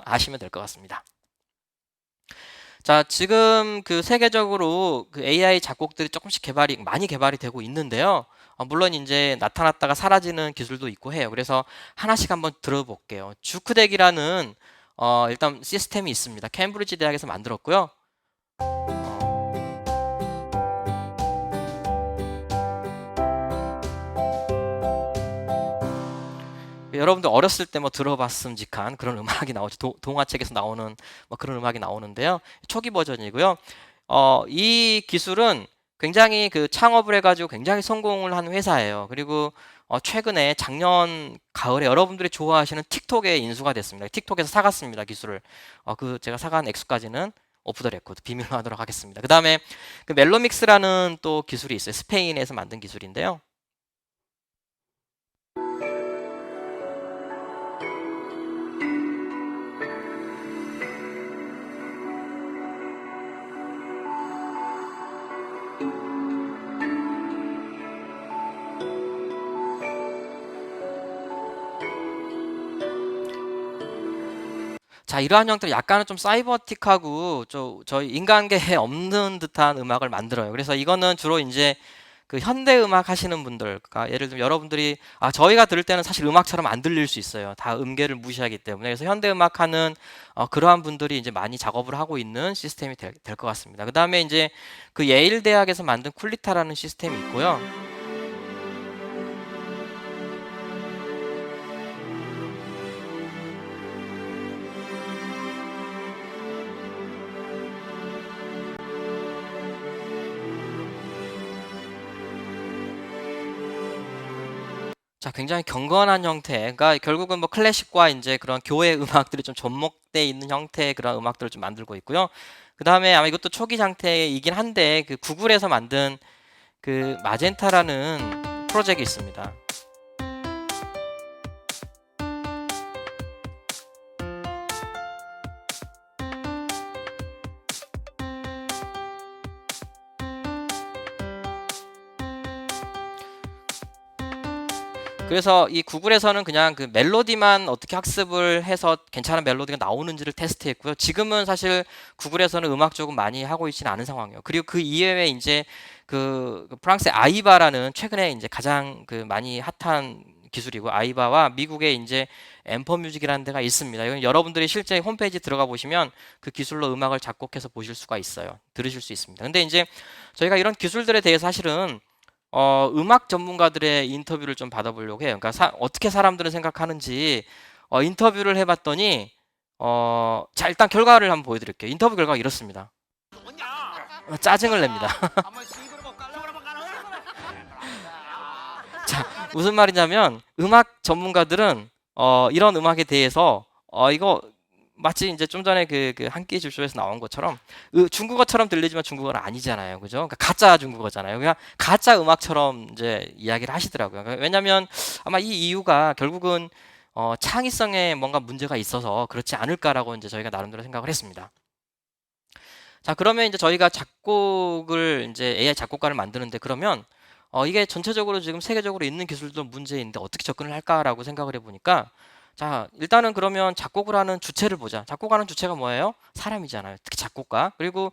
아시면 될 것 같습니다. 자, 지금 그 세계적으로 그 AI 작곡들이 조금씩 많이 개발이 되고 있는데요. 물론 이제 나타났다가 사라지는 기술도 있고 해요. 그래서 하나씩 한번 들어볼게요. 주크덱이라는 일단 시스템이 있습니다. 캠브리지 대학에서 만들었고요. 여러분들 어렸을 때 뭐 들어봤음직한 그런 음악이 나오죠. 동화책에서 나오는 뭐 그런 음악이 나오는데요. 초기 버전이고요. 이 기술은 굉장히 그 창업을 해가지고 굉장히 성공을 한 회사예요. 그리고 최근에 작년 가을에 여러분들이 좋아하시는 틱톡에 인수가 됐습니다. 틱톡에서 사갔습니다, 기술을. 그 제가 사간 액수까지는 오프 더 레코드 비밀로 하도록 하겠습니다. 그 다음에 그 멜로믹스라는 또 기술이 있어요. 스페인에서 만든 기술인데요. 자, 이러한 형태로 약간은 좀 사이버틱하고 저희 인간계에 없는 듯한 음악을 만들어요. 그래서 이거는 주로 이제 그 현대 음악 하시는 분들, 그러니까 예를 들면 여러분들이 저희가 들을 때는 사실 음악처럼 안 들릴 수 있어요. 다 음계를 무시하기 때문에. 그래서 현대 음악 하는 그러한 분들이 이제 많이 작업을 하고 있는 시스템이 될 것 같습니다. 그 다음에 이제 그 예일 대학에서 만든 쿨리타라는 시스템이 있고요. 자, 굉장히 경건한 형태. 그러니까 결국은 뭐 클래식과 이제 그런 교회 음악들이 좀 접목돼 있는 형태의 그런 음악들을 좀 만들고 있고요. 그 다음에 아마 이것도 초기 상태이긴 한데 그 구글에서 만든 그 마젠타라는 프로젝트가 있습니다. 그래서 이 구글에서는 그냥 그 멜로디만 어떻게 학습을 해서 괜찮은 멜로디가 나오는지를 테스트했고요. 지금은 사실 구글에서는 음악 쪽은 많이 하고 있지는 않은 상황이에요. 그리고 그 이외에 이제 그 프랑스의 아이바라는 최근에 이제 가장 그 많이 핫한 기술이고 아이바와 미국의 이제 앰퍼뮤직이라는 데가 있습니다. 이건 여러분들이 실제 홈페이지 들어가 보시면 그 기술로 음악을 작곡해서 보실 수가 있어요. 들으실 수 있습니다. 근데 이제 저희가 이런 기술들에 대해서 사실은 음악 전문가들의 인터뷰를 좀 받아보려고 해요. 그러니까 어떻게 사람들은 생각하는지 인터뷰를 해봤더니 자, 일단 결과를 한번 보여드릴게요. 인터뷰 결과가 이렇습니다. 짜증을 냅니다. 자, 무슨 말이냐면 음악 전문가들은 이런 음악에 대해서 이거 마치 이제 좀 전에 그 한 끼 줄쇼에서 나온 것처럼 중국어처럼 들리지만 중국어는 아니잖아요. 그죠? 그러니까 가짜 중국어잖아요. 그냥 가짜 음악처럼 이제 이야기를 하시더라고요. 왜냐하면 아마 이 이유가 결국은 창의성에 뭔가 문제가 있어서 그렇지 않을까라고 이제 저희가 나름대로 생각을 했습니다. 자, 그러면 이제 저희가 작곡을 이제 AI 작곡가를 만드는데 그러면 이게 전체적으로 지금 세계적으로 있는 기술도 문제인데 어떻게 접근을 할까라고 생각을 해보니까 자, 일단은 그러면 작곡을 하는 주체를 보자. 작곡하는 주체가 뭐예요? 사람이잖아요. 특히 작곡가. 그리고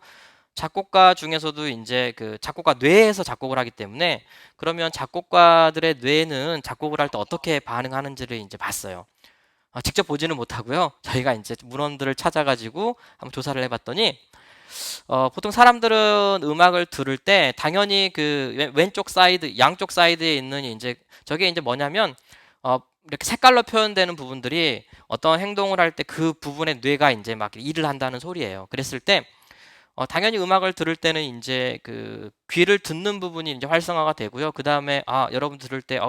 작곡가 중에서도 이제 그 작곡가 뇌에서 작곡을 하기 때문에 그러면 작곡가들의 뇌는 작곡을 할 때 어떻게 반응하는지를 이제 봤어요. 직접 보지는 못하고요. 저희가 이제 문헌들을 찾아가지고 한번 조사를 해봤더니 보통 사람들은 음악을 들을 때 당연히 그 왼쪽 사이드, 양쪽 사이드에 있는 이제 저게 이제 뭐냐면 이렇게 색깔로 표현되는 부분들이 어떤 행동을 할 때 그 부분의 뇌가 이제 막 일을 한다는 소리예요. 그랬을 때 당연히 음악을 들을 때는 이제 그 귀를 듣는 부분이 이제 활성화가 되고요. 그 다음에 여러분 들을 때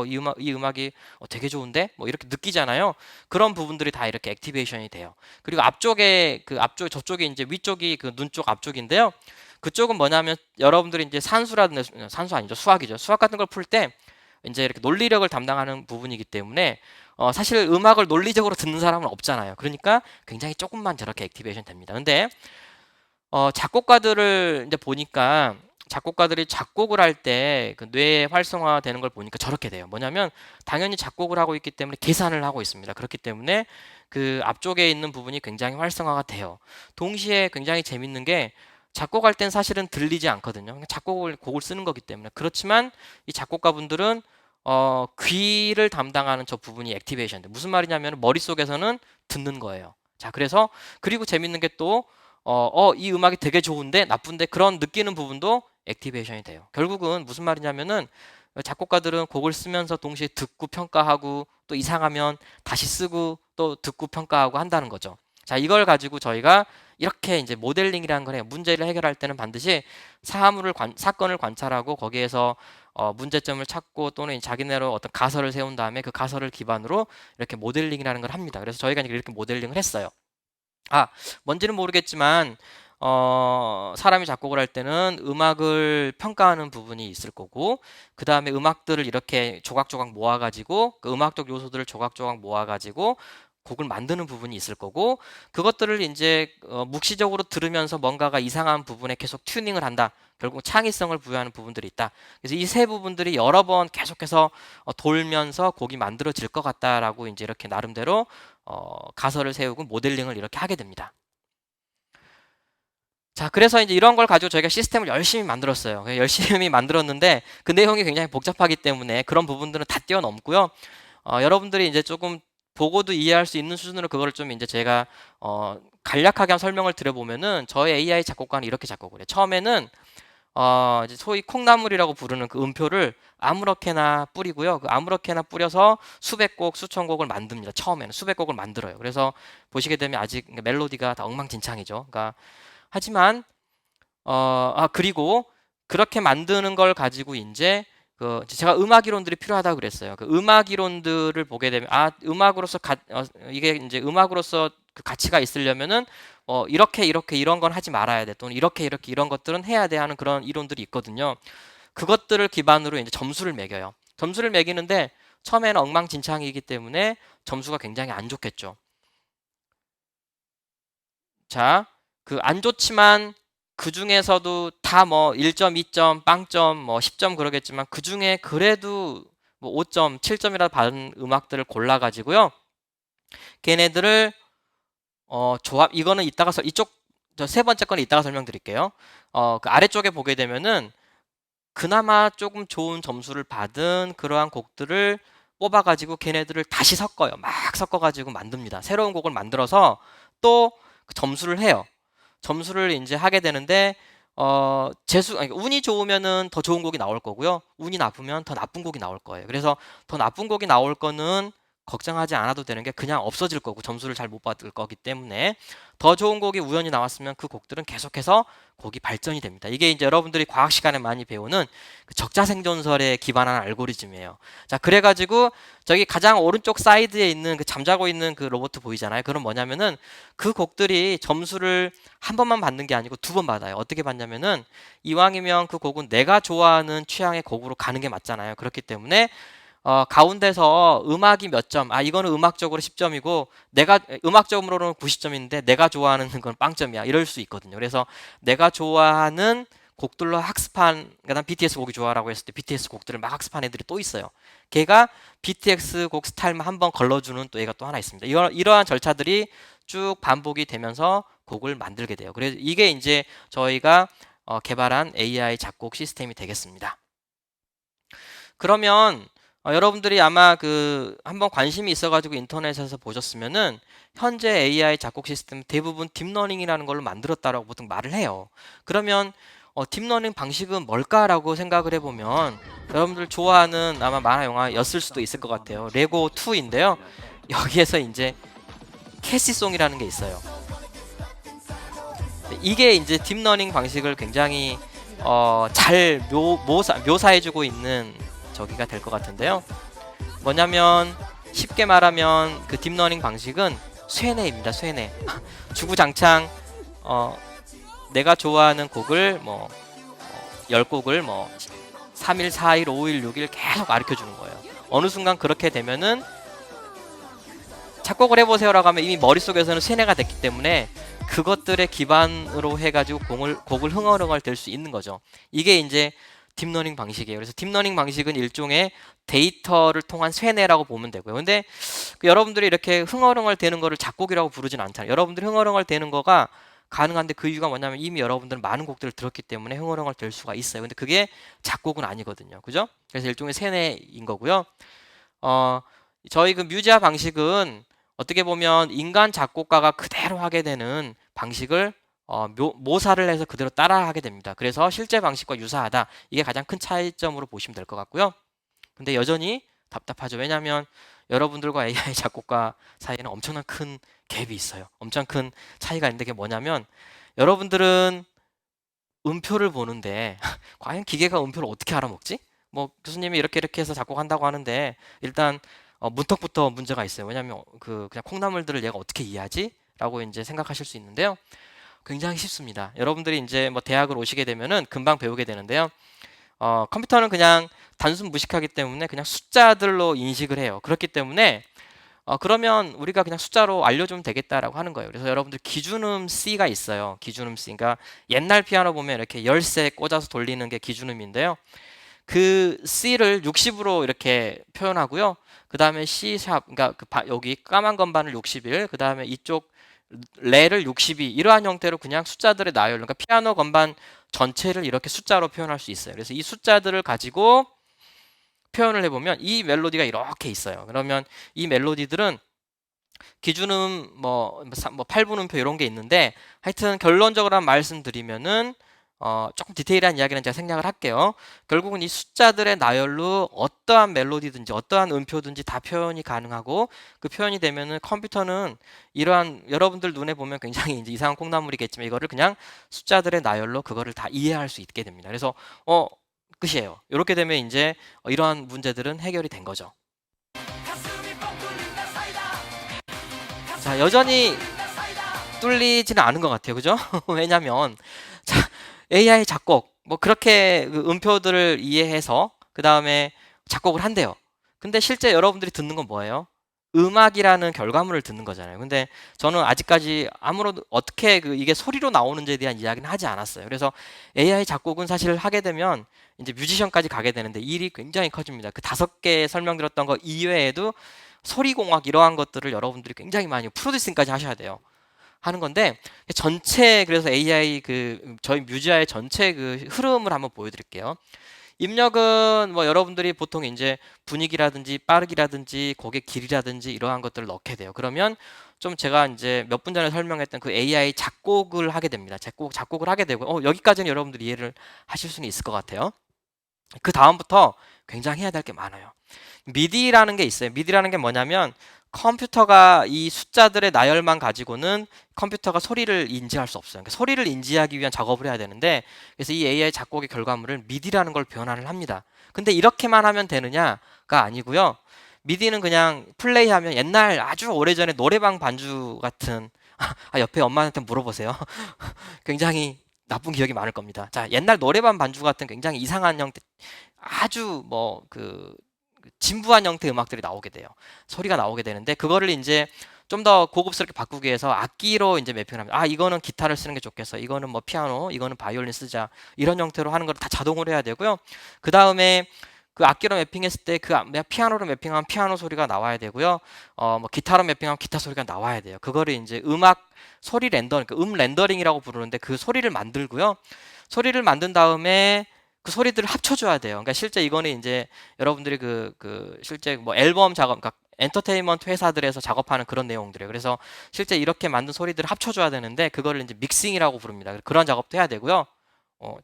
이 음악이 되게 좋은데 뭐 이렇게 느끼잖아요. 그런 부분들이 다 이렇게 액티베이션이 돼요. 그리고 앞쪽에 그 앞쪽 저쪽이 이제 위쪽이 그 눈 쪽 앞쪽인데요. 그쪽은 뭐냐면 여러분들이 이제 산수라든지 산수 아니죠, 수학이죠. 수학 같은 걸 풀 때 이제 이렇게 논리력을 담당하는 부분이기 때문에 사실 음악을 논리적으로 듣는 사람은 없잖아요. 그러니까 굉장히 조금만 저렇게 액티베이션 됩니다. 근데 작곡가들을 이제 보니까 작곡가들이 작곡을 할 때 그 뇌 활성화되는 걸 보니까 저렇게 돼요. 뭐냐면 당연히 작곡을 하고 있기 때문에 계산을 하고 있습니다. 그렇기 때문에 그 앞쪽에 있는 부분이 굉장히 활성화가 돼요. 동시에 굉장히 재밌는 게 작곡할 땐 사실은 들리지 않거든요. 곡을 쓰는 거기 때문에. 그렇지만 이 작곡가분들은 귀를 담당하는 저 부분이 액티베이션 돼. 무슨 말이냐면 머릿속에서는 듣는 거예요. 자, 그래서 그리고 재밌는 게 또 이 음악이 되게 좋은데 나쁜데 그런 느끼는 부분도 액티베이션이 돼요. 결국은 무슨 말이냐면은 작곡가들은 곡을 쓰면서 동시에 듣고 평가하고 또 이상하면 다시 쓰고 또 듣고 평가하고 한다는 거죠. 자, 이걸 가지고 저희가 이렇게 이제 모델링이라는 걸 해요. 문제를 해결할 때는 반드시 사건을 관찰하고 거기에서 문제점을 찾고 또는 자기네로 어떤 가설을 세운 다음에 그 가설을 기반으로 이렇게 모델링이라는 걸 합니다. 그래서 저희가 이렇게 모델링을 했어요. 뭔지는 모르겠지만 사람이 작곡을 할 때는 음악을 평가하는 부분이 있을 거고 그 다음에 음악들을 이렇게 조각조각 모아가지고 그 음악적 요소들을 조각조각 모아가지고 곡을 만드는 부분이 있을 거고 그것들을 이제 묵시적으로 들으면서 뭔가가 이상한 부분에 계속 튜닝을 한다. 결국 창의성을 부여하는 부분들이 있다. 그래서 이 세 부분들이 여러 번 계속해서 돌면서 곡이 만들어질 것 같다라고 이제 이렇게 나름대로 가설을 세우고 모델링을 이렇게 하게 됩니다. 자, 그래서 이제 이런 걸 가지고 저희가 시스템을 열심히 만들었어요. 열심히 만들었는데 그 내용이 굉장히 복잡하기 때문에 그런 부분들은 다 뛰어넘고요. 여러분들이 이제 조금 보고도 이해할 수 있는 수준으로 그거를 좀 이제 제가 간략하게 한 설명을 드려보면은 저희 AI 작곡가는 이렇게 작곡을 해요. 처음에는 이제 소위 콩나물이라고 부르는 그 음표를 아무렇게나 뿌리고요. 그 아무렇게나 뿌려서 수백 곡, 수천 곡을 만듭니다. 처음에는 수백 곡을 만들어요. 그래서 보시게 되면 아직 멜로디가 다 엉망진창이죠. 그러니까 하지만 그리고 그렇게 만드는 걸 가지고 이제 제가 음악 이론들이 필요하다고 그랬어요. 그 음악 이론들을 보게 되면 음악으로서 이게 이제 음악으로서 그 가치가 있으려면은 이렇게 이런 건 하지 말아야 돼. 또는 이렇게 이런 것들은 해야 돼 하는 그런 이론들이 있거든요. 그것들을 기반으로 이제 점수를 매겨요. 점수를 매기는데 처음에는 엉망진창이기 때문에 점수가 굉장히 안 좋겠죠. 자, 그 안 좋지만 그 중에서도 다 뭐 1점, 2점, 빵점, 뭐 10점 그러겠지만 그 중에 그래도 뭐 5점, 7점이라도 받은 음악들을 골라가지고요. 걔네들을 이거는 이따가 이쪽 저 세 번째 거는 이따가 설명드릴게요. 그 아래쪽에 보게 되면은 그나마 조금 좋은 점수를 받은 그러한 곡들을 뽑아가지고 걔네들을 다시 섞어요. 막 섞어가지고 만듭니다. 새로운 곡을 만들어서 또 그 점수를 해요. 점수를 이제 하게 되는데 운이 좋으면은 더 좋은 곡이 나올 거고요. 운이 나쁘면 더 나쁜 곡이 나올 거예요. 그래서 더 나쁜 곡이 나올 거는 걱정하지 않아도 되는 게 그냥 없어질 거고 점수를 잘 못 받을 거기 때문에 더 좋은 곡이 우연히 나왔으면 그 곡들은 계속해서 곡이 발전이 됩니다. 이게 이제 여러분들이 과학 시간에 많이 배우는 그 적자생존설에 기반한 알고리즘이에요. 자, 그래가지고 저기 가장 오른쪽 사이드에 있는 그 잠자고 있는 그 로봇 보이잖아요. 그럼 뭐냐면은 그 곡들이 점수를 한 번만 받는 게 아니고 두 번 받아요. 어떻게 받냐면은 이왕이면 그 곡은 내가 좋아하는 취향의 곡으로 가는 게 맞잖아요. 그렇기 때문에 가운데서 음악이 몇 점, 이거는 음악적으로 10점이고 내가 음악적으로는 90점인데 내가 좋아하는 건 빵점이야. 이럴 수 있거든요. 그래서 내가 좋아하는 곡들로 학습한, 그러니까 난 BTS 곡이 좋아라고 했을 때 BTS 곡들을 막 학습한 애들이 또 있어요. 걔가 BTS 곡 스타일만 한번 걸러주는 또 애가 또 하나 있습니다. 이러한 절차들이 쭉 반복이 되면서 곡을 만들게 돼요. 그래서 이게 이제 저희가 개발한 AI 작곡 시스템이 되겠습니다. 그러면 여러분들이 아마 한번 관심이 있어가지고 인터넷에서 보셨으면은 현재 AI 작곡 시스템 대부분 딥러닝이라는 걸로 만들었다라고 보통 말을 해요. 그러면 딥러닝 방식은 뭘까라고 생각을 해보면 여러분들 좋아하는 아마 만화 영화였을 수도 있을 것 같아요. 레고 2인데요. 여기에서 이제 캐시송이라는 게 있어요. 이게 이제 딥러닝 방식을 굉장히 잘 묘사해주고 있는 저기가 될 것 같은데요. 뭐냐면 쉽게 말하면 그 딥러닝 방식은 쇠뇌입니다. 쇠뇌. 주구장창 내가 좋아하는 곡을 뭐 10곡을 뭐 3일, 4일, 5일, 6일 계속 가르쳐 주는 거예요. 어느 순간 그렇게 되면은 작곡을 해보세요라고 하면 이미 머릿속에서는 쇠뇌가 됐기 때문에 그것들의 기반으로 해가지고 곡을 흥얼흥얼 댈 수 있는 거죠. 이게 이제 딥러닝 방식이에요. 그래서 딥러닝 방식은 일종의 데이터를 통한 쇠뇌라고 보면 되고요. 근데 여러분들이 이렇게 흥얼흥얼 대는 거를 작곡이라고 부르진 않잖아요. 여러분들이 흥얼흥얼 대는 거가 가능한데 그 이유가 뭐냐면 이미 여러분들은 많은 곡들을 들었기 때문에 흥얼흥얼 될 수가 있어요. 근데 그게 작곡은 아니거든요. 그죠? 그래서 일종의 쇠뇌인 거고요. 저희 그 뮤지아 방식은 어떻게 보면 인간 작곡가가 그대로 하게 되는 방식을 모사를 해서 그대로 따라하게 됩니다. 그래서 실제 방식과 유사하다. 이게 가장 큰 차이점으로 보시면 될 것 같고요. 근데 여전히 답답하죠. 왜냐하면 여러분들과 AI 작곡가 사이에는 엄청난 큰 갭이 있어요. 엄청 큰 차이가 있는데 그게 뭐냐면 여러분들은 음표를 보는데 과연 기계가 음표를 어떻게 알아먹지? 뭐 교수님이 이렇게 해서 작곡한다고 하는데 일단 문턱부터 문제가 있어요. 왜냐하면 그냥 콩나물들을 얘가 어떻게 이해하지? 라고 이제 생각하실 수 있는데요. 굉장히 쉽습니다. 여러분들이 이제 뭐 대학을 오시게 되면은 금방 배우게 되는데요. 컴퓨터는 그냥 단순 무식하기 때문에 그냥 숫자들로 인식을 해요. 그렇기 때문에 그러면 우리가 그냥 숫자로 알려주면 되겠다라고 하는 거예요. 그래서 여러분들 기준음 C가 있어요. 기준음 C. 그러니까 옛날 피아노 보면 이렇게 열쇠 꽂아서 돌리는 게 기준음인데요. 그 C를 60으로 이렇게 표현하고요. 그 다음에 C 샵, 그러니까 여기 까만 건반을 61, 그 다음에 이쪽 레를 62, 이러한 형태로 그냥 숫자들의 나열, 그러니까 피아노 건반 전체를 이렇게 숫자로 표현할 수 있어요. 그래서 이 숫자들을 가지고 표현을 해보면 이 멜로디가 이렇게 있어요. 그러면 이 멜로디들은 기준음 뭐 8분음표 이런 게 있는데 하여튼 결론적으로 말씀드리면은 조금 디테일한 이야기는 제가 생략을 할게요. 결국은 이 숫자들의 나열로 어떠한 멜로디든지 어떠한 음표든지 다 표현이 가능하고 그 표현이 되면은 컴퓨터는 이러한 여러분들 눈에 보면 굉장히 이제 이상한 콩나물이겠지만 이거를 그냥 숫자들의 나열로 그거를 다 이해할 수 있게 됩니다. 그래서 끝이에요. 이렇게 되면 이제 이러한 문제들은 해결이 된 거죠. 자, 여전히 뚫리지는 않은 것 같아요. 그죠? 왜냐면 자, AI 작곡 뭐 그렇게 그 음표들을 이해해서 그 다음에 작곡을 한대요. 근데 실제 여러분들이 듣는 건 뭐예요? 음악이라는 결과물을 듣는 거잖아요. 근데 저는 아직까지 아무런 어떻게 이게 소리로 나오는지에 대한 이야기는 하지 않았어요. 그래서 AI 작곡은 사실 하게 되면 이제 뮤지션까지 가게 되는데 일이 굉장히 커집니다. 그 5개 설명드렸던 거 이외에도 소리공학 이러한 것들을 여러분들이 굉장히 많이 프로듀싱까지 하셔야 돼요. 하는 건데 전체 그래서 AI 저희 뮤지아의 전체 그 흐름을 한번 보여드릴게요. 입력은 뭐 여러분들이 보통 이제 분위기라든지 빠르기라든지 곡의 길이라든지 이러한 것들을 넣게 돼요. 그러면 좀 제가 이제 몇 분 전에 설명했던 그 AI 작곡을 하게 됩니다. 작곡을 하게 되고 여기까지는 여러분들이 이해를 하실 수는 있을 것 같아요. 그 다음부터 굉장히 해야 될 게 많아요. 미디라는 게 있어요. 미디라는 게 뭐냐면 컴퓨터가 이 숫자들의 나열만 가지고는 컴퓨터가 소리를 인지할 수 없어요. 그러니까 소리를 인지하기 위한 작업을 해야 되는데 그래서 이 AI 작곡의 결과물을 미디라는 걸 변환을 합니다. 근데 이렇게만 하면 되느냐가 아니고요. 미디는 그냥 플레이하면 옛날 아주 오래전에 노래방 반주 같은 옆에 엄마한테 물어보세요. 굉장히 나쁜 기억이 많을 겁니다. 자, 옛날 노래방 반주 같은 굉장히 이상한 형태 아주 진부한 형태의 음악들이 나오게 돼요. 소리가 나오게 되는데 그거를 이제 좀 더 고급스럽게 바꾸기 위해서 악기로 이제 매핑을 합니다. 이거는 기타를 쓰는 게 좋겠어. 이거는 뭐 피아노, 이거는 바이올린 쓰자. 이런 형태로 하는 걸 다 자동으로 해야 되고요. 그 다음에 그 악기로 매핑했을 때 피아노로 매핑하면 피아노 소리가 나와야 되고요. 뭐 기타로 매핑하면 기타 소리가 나와야 돼요. 그거를 이제 음악 소리 렌더링, 렌더링이라고 부르는데 그 소리를 만들고요. 소리를 만든 다음에 그 소리들을 합쳐줘야 돼요. 그러니까 실제 이거는 이제 여러분들이 실제 뭐 앨범 작업, 그러니까 엔터테인먼트 회사들에서 작업하는 그런 내용들이에요. 그래서 실제 이렇게 만든 소리들을 합쳐줘야 되는데 그거를 이제 믹싱이라고 부릅니다. 그런 작업도 해야 되고요.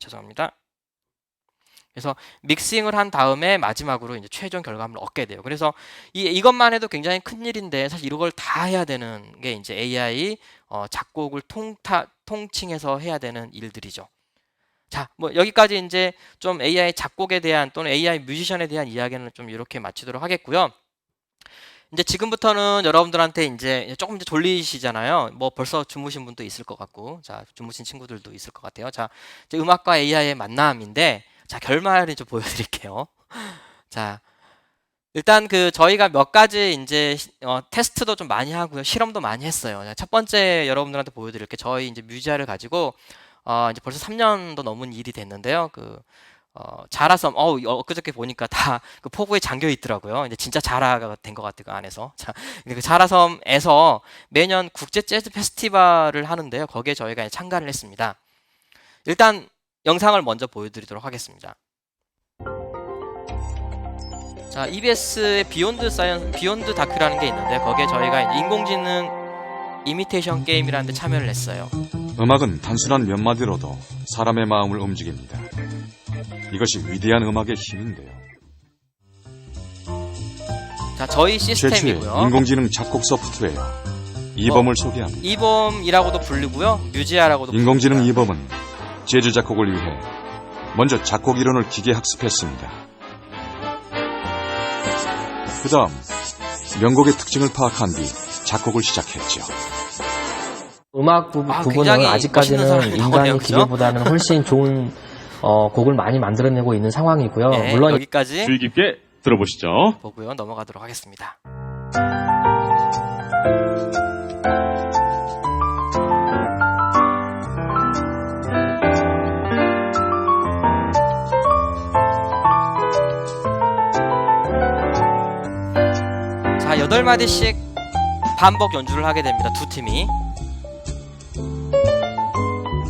죄송합니다. 그래서 믹싱을 한 다음에 마지막으로 이제 최종 결과물을 얻게 돼요. 그래서 이것만 해도 굉장히 큰 일인데 사실 이걸 다 해야 되는 게 이제 AI 작곡을 통칭해서 해야 되는 일들이죠. 자, 뭐 여기까지 이제 좀 AI 작곡에 대한 또는 AI 뮤지션에 대한 이야기는 좀 이렇게 마치도록 하겠고요. 이제 지금부터는 여러분들한테 이제 조금 이제 졸리시잖아요. 뭐 벌써 주무신 분도 있을 것 같고, 자, 주무신 친구들도 있을 것 같아요. 자, 이제 음악과 AI의 만남인데, 자, 결말을 좀 보여드릴게요. 자, 일단 그 저희가 몇 가지 이제 테스트도 좀 많이 하고요, 실험도 많이 했어요. 자, 첫 번째 여러분들한테 보여드릴 게 저희 이제 뮤지아를 가지고 이제 벌써 3년도 넘은 일이 됐는데요. 자라섬, 엊그저께 보니까 다 그 포구에 잠겨 있더라고요. 이제 진짜 자라가 된 것 같아요, 그 안에서. 자, 그 자라섬에서 매년 국제 재즈 페스티벌을 하는데요. 거기에 저희가 참가를 했습니다. 일단 영상을 먼저 보여드리도록 하겠습니다. 자, EBS의 비욘드 다큐라는 게 있는데 거기에 저희가 인공지능 이미테이션 게임이라는 데 참여를 했어요. 음악은 단순한 몇 마디로도 사람의 마음을 움직입니다. 이것이 위대한 음악의 힘인데요. 자, 저희 최초의 시스템이고요. 인공지능 작곡 소프트웨어 이범을 소개합니다. 이범이라고도 부르고요, 뮤지아라고도 인공지능 부릅니다. 이범은 재즈 작곡을 위해 먼저 작곡 이론을 기계 학습했습니다. 그 다음 명곡의 특징을 파악한 뒤 작곡을 시작했죠. 음악 부분은 굉장히 멋있는 아직까지는 사람이 나오네요, 인간의 그죠? 기계보다는 훨씬 좋은 곡을 많이 만들어내고 있는 상황이고요. 네, 물론 여기까지 주의 깊게 들어보시죠. 보고요, 넘어가도록 하겠습니다. 자, 8마디씩 반복 연주를 하게 됩니다. 두 팀이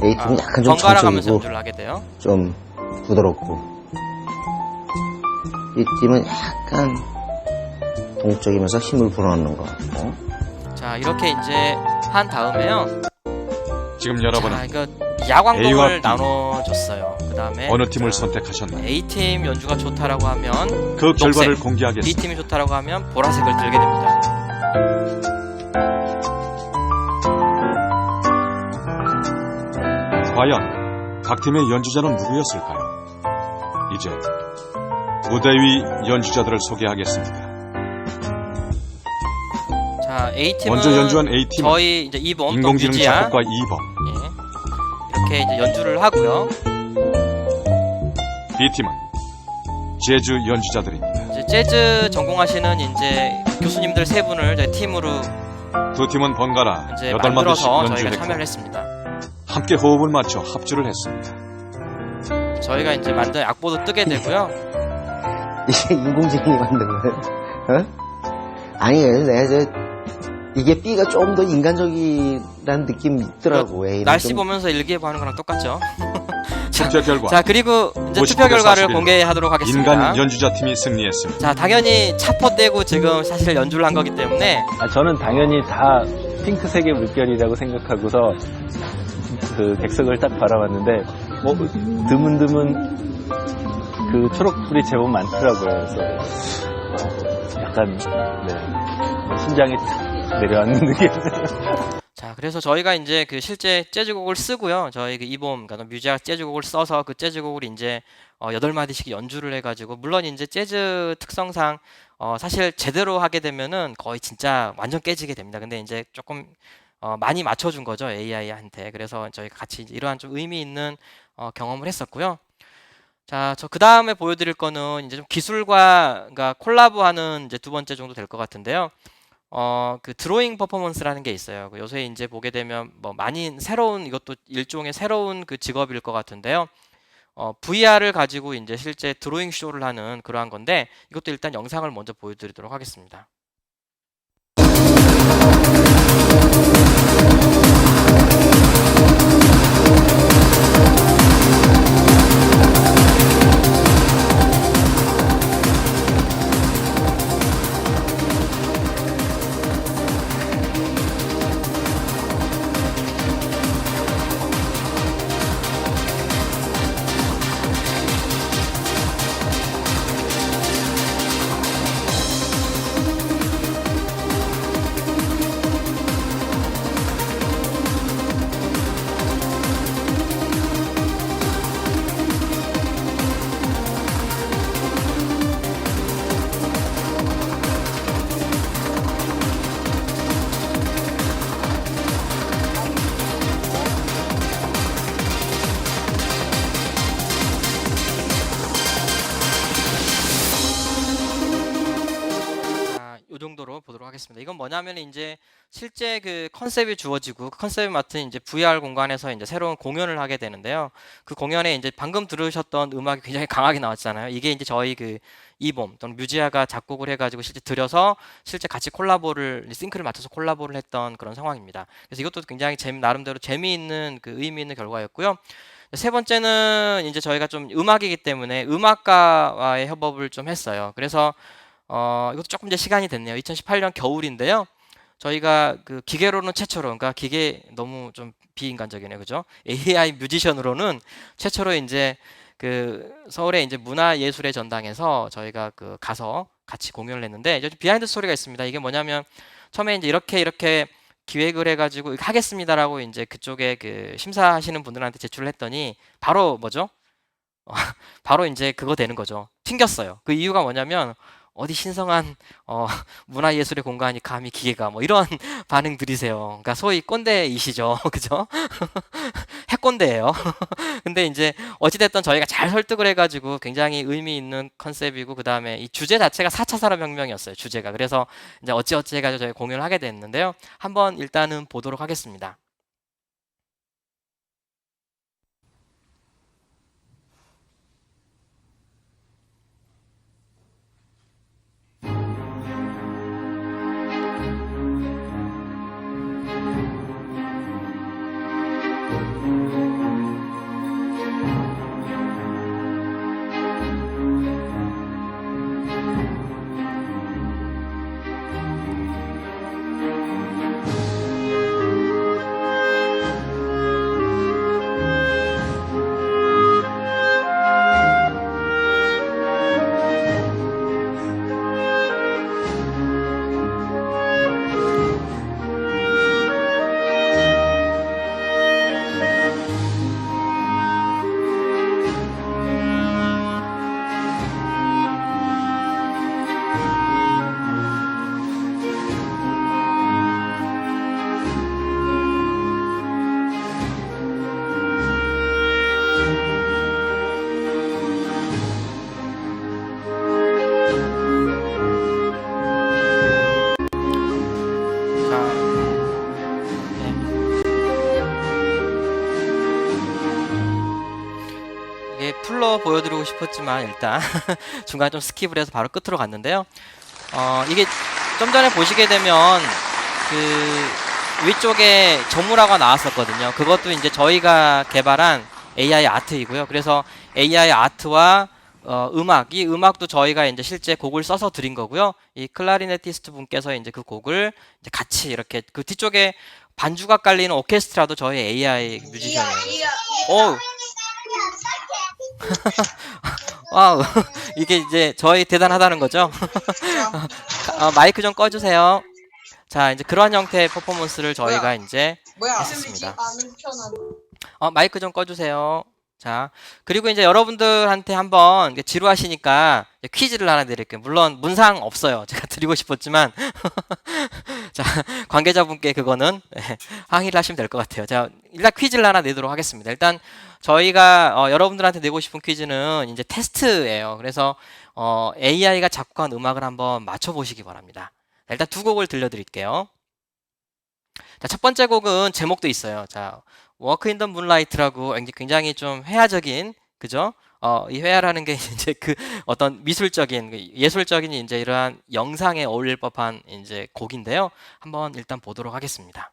A팀은 약간 좀 번갈아 가면서 정적이고 연주를 하게 돼요. 좀 부드럽고 B팀은 약간 동적이면서 힘을 불어넣는 것 같고. 자, 이렇게 이제 한 다음에요. 지금 자, 여러분은 이거 A와 야광봉을 B. 나눠줬어요. 그 다음에 어느 팀을 선택하셨나요? A팀 연주가 좋다라고 하면 그 결과를 녹색, 공개하겠습니다. B팀이 좋다라고 하면 보라색을 들게 됩니다. 과연 각 팀의 연주자는 누구였을까요? 이제 무대 위 연주자들을 소개하겠습니다. 자, A팀은 먼저 연주한 A팀은 저희 이제 이범 또 인공지능 뮤지아, 작곡가 이범, 예, 이렇게 이제 연주를 하고요. B팀은 재즈 연주자들입니다. 이제 재즈 전공하시는 이제 교수님들 세 분을 저희 팀으로 두 팀은 번갈아 이제 8마디씩 만들어서 저희가 참여를 연주했고 했습니다. 함께 호흡을 맞춰 합주를 했습니다. 저희가 이제 만든 악보도 뜨게 되고요. 이게 인공지능이 만든 거예요? 어? 아니, 내가 이게 B가 좀 더 인간적이라는 느낌이 있더라고. A는 날씨 좀 보면서 일기예보 하는 거랑 똑같죠. 투표 결과 자, 그리고 이제 59대 투표 결과를 41. 공개하도록 하겠습니다. 인간 연주자 팀이 승리했습니다. 자, 당연히 차포 떼고 지금 사실 연주를 한 거기 때문에 저는 당연히 다 핑크색의 물결이라고 생각하고서 그 객석을 딱 바라봤는데 드문드문 그 초록불이 제법 많더라고요. 그래서 약간 심장이 탁 내려앉는 느낌. 자, 그래서 저희가 이제 그 실제 재즈곡을 쓰고요. 저희 그 이범, 그러니까 뮤지아 재즈곡을 써서 그 재즈곡을 이제 8마디씩 연주를 해가지고, 물론 이제 재즈 특성상 사실 제대로 하게 되면은 거의 진짜 완전 깨지게 됩니다. 근데 이제 조금 많이 맞춰준 거죠, AI한테. 그래서 저희가 같이 이제 이러한 좀 의미 있는 경험을 했었고요. 자, 저 그 다음에 보여드릴 거는 이제 좀 기술과 그러니까 콜라보하는 이제 두 번째 정도 될 것 같은데요. 그 드로잉 퍼포먼스라는 게 있어요. 요새 이제 보게 되면 뭐 많이 새로운, 이것도 일종의 새로운 그 직업일 것 같은데요. VR을 가지고 이제 실제 드로잉 쇼를 하는 그러한 건데, 이것도 일단 영상을 먼저 보여드리도록 하겠습니다. 하겠습니다. 이건 뭐냐면 이제 실제 그 컨셉이 주어지고 그 컨셉에 맞춘 이제 VR 공간에서 이제 새로운 공연을 하게 되는데요. 그 공연에 이제 방금 들으셨던 음악이 굉장히 강하게 나왔잖아요. 이게 이제 저희 그 이봄 또는 뮤지아가 작곡을 해가지고 실제 들여서 실제 같이 콜라보를 싱크를 맞춰서 콜라보를 했던 그런 상황입니다. 그래서 이것도 굉장히 나름대로 재미있는 그 의미 있는 결과였고요. 세 번째는 이제 저희가 좀 음악이기 때문에 음악가와의 협업을 좀 했어요. 그래서 이것도 조금 이제 시간이 됐네요. 2018년 겨울인데요. 저희가 그 기계로는 최초로, 그러니까 기계 너무 좀 비인간적이네요, 그죠? AI 뮤지션으로는 최초로 이제 그 서울의 이제 문화예술의 전당에서 저희가 그 가서 같이 공연을 했는데 이제 비하인드 스토리가 있습니다. 이게 뭐냐면 처음에 이제 이렇게 기획을 해가지고 하겠습니다라고 이제 그쪽에 그 심사하시는 분들한테 제출을 했더니 바로 뭐죠? 바로 이제 그거 되는 거죠. 튕겼어요. 그 이유가 뭐냐면 어디 신성한 문화예술의 공간이 감히 기계가 뭐 이런 반응들이세요. 그러니까 소위 꼰대이시죠, 그죠? 핵꼰대예요. 근데 이제 어찌됐든 저희가 잘 설득을 해가지고 굉장히 의미 있는 컨셉이고 그 다음에 이 주제 자체가 4차 산업혁명이었어요. 주제가. 그래서 이제 어찌어찌 해가지고 저희 공연을 하게 됐는데요. 한번 일단은 보도록 하겠습니다. 자, 네. 이게 풀로 보여드리고 싶었지만 일단 중간에 좀 스킵을 해서 바로 끝으로 갔는데요. 이게 좀 전에 보시게 되면 그 위쪽에 조무라가 나왔었거든요. 그것도 이제 저희가 개발한 AI 아트이고요. 그래서 AI 아트와 음악, 이 음악도 저희가 이제 실제 곡을 써서 드린 거고요. 이 클라리네티스트 분께서 이제 그 곡을 이제 같이 이렇게 그 뒤쪽에 반주가 깔리는 오케스트라도 저희 AI 뮤지션이에요. 오, 와우, 이게 이제 저희 대단하다는 거죠. 마이크 좀 꺼주세요. 자, 이제 그런 형태의 퍼포먼스를 저희가 이제 했습니다. 마이크 좀 꺼주세요. 자, 그리고 이제 여러분들한테 한번 지루하시니까 퀴즈를 하나 드릴게요. 물론 문상 없어요. 제가 드리고 싶었지만 자, 관계자분께 그거는 항의를 하시면 될 것 같아요. 자, 일단 퀴즈를 하나 내도록 하겠습니다. 일단 저희가 여러분들한테 내고 싶은 퀴즈는 이제 테스트예요. 그래서 AI가 작곡한 음악을 한번 맞춰보시기 바랍니다. 자, 일단 두 곡을 들려드릴게요. 자, 첫 번째 곡은 제목도 있어요. 자, 워크 인 더 문라이트라고 굉장히 좀 회화적인, 그죠? 이 회화라는 게 이제 그 어떤 미술적인, 예술적인 이제 이러한 영상에 어울릴 법한 이제 곡인데요. 한번 일단 보도록 하겠습니다.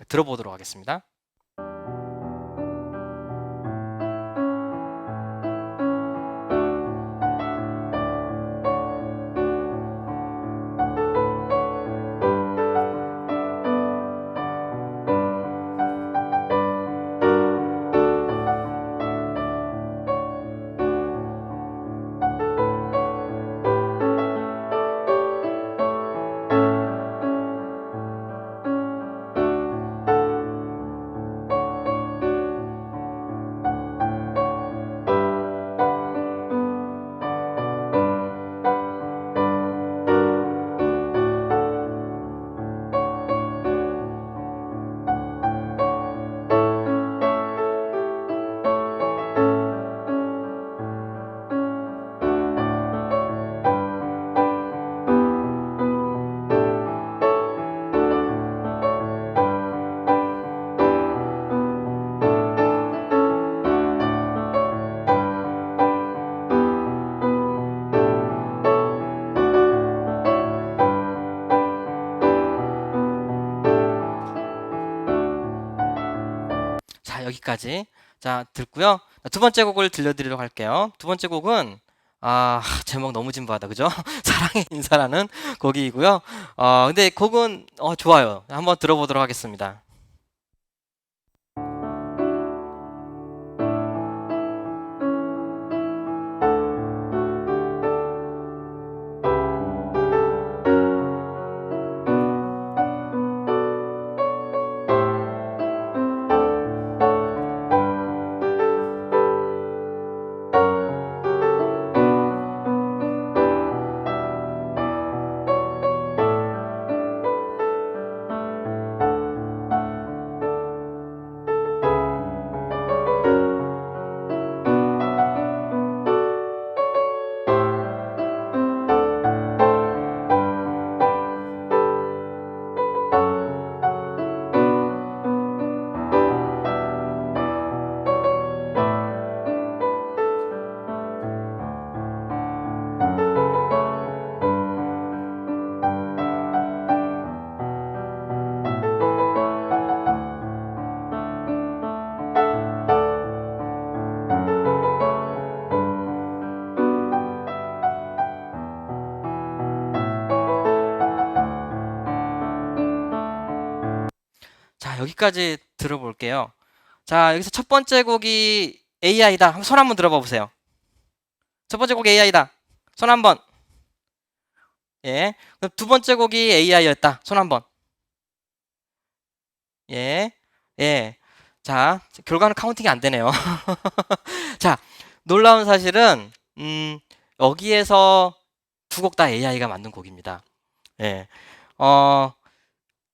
들어보도록 하겠습니다. 여기까지. 자, 듣고요. 두 번째 곡을 들려드리도록 할게요. 두 번째 곡은 제목 너무 진부하다, 그죠? 사랑의 인사라는 곡이고요. 근데 곡은 좋아요. 한번 들어보도록 하겠습니다. 자, 여기까지 들어볼게요. 자, 여기서 첫 번째 곡이 AI다. 한번 손 한번 들어봐 보세요. 첫 번째 곡이 AI다. 손 한번. 예. 그럼 두 번째 곡이 AI였다. 손 한번. 예. 예. 자, 결과는 카운팅이 안 되네요. 자, 놀라운 사실은, 여기에서 두 곡 다 AI가 만든 곡입니다. 예.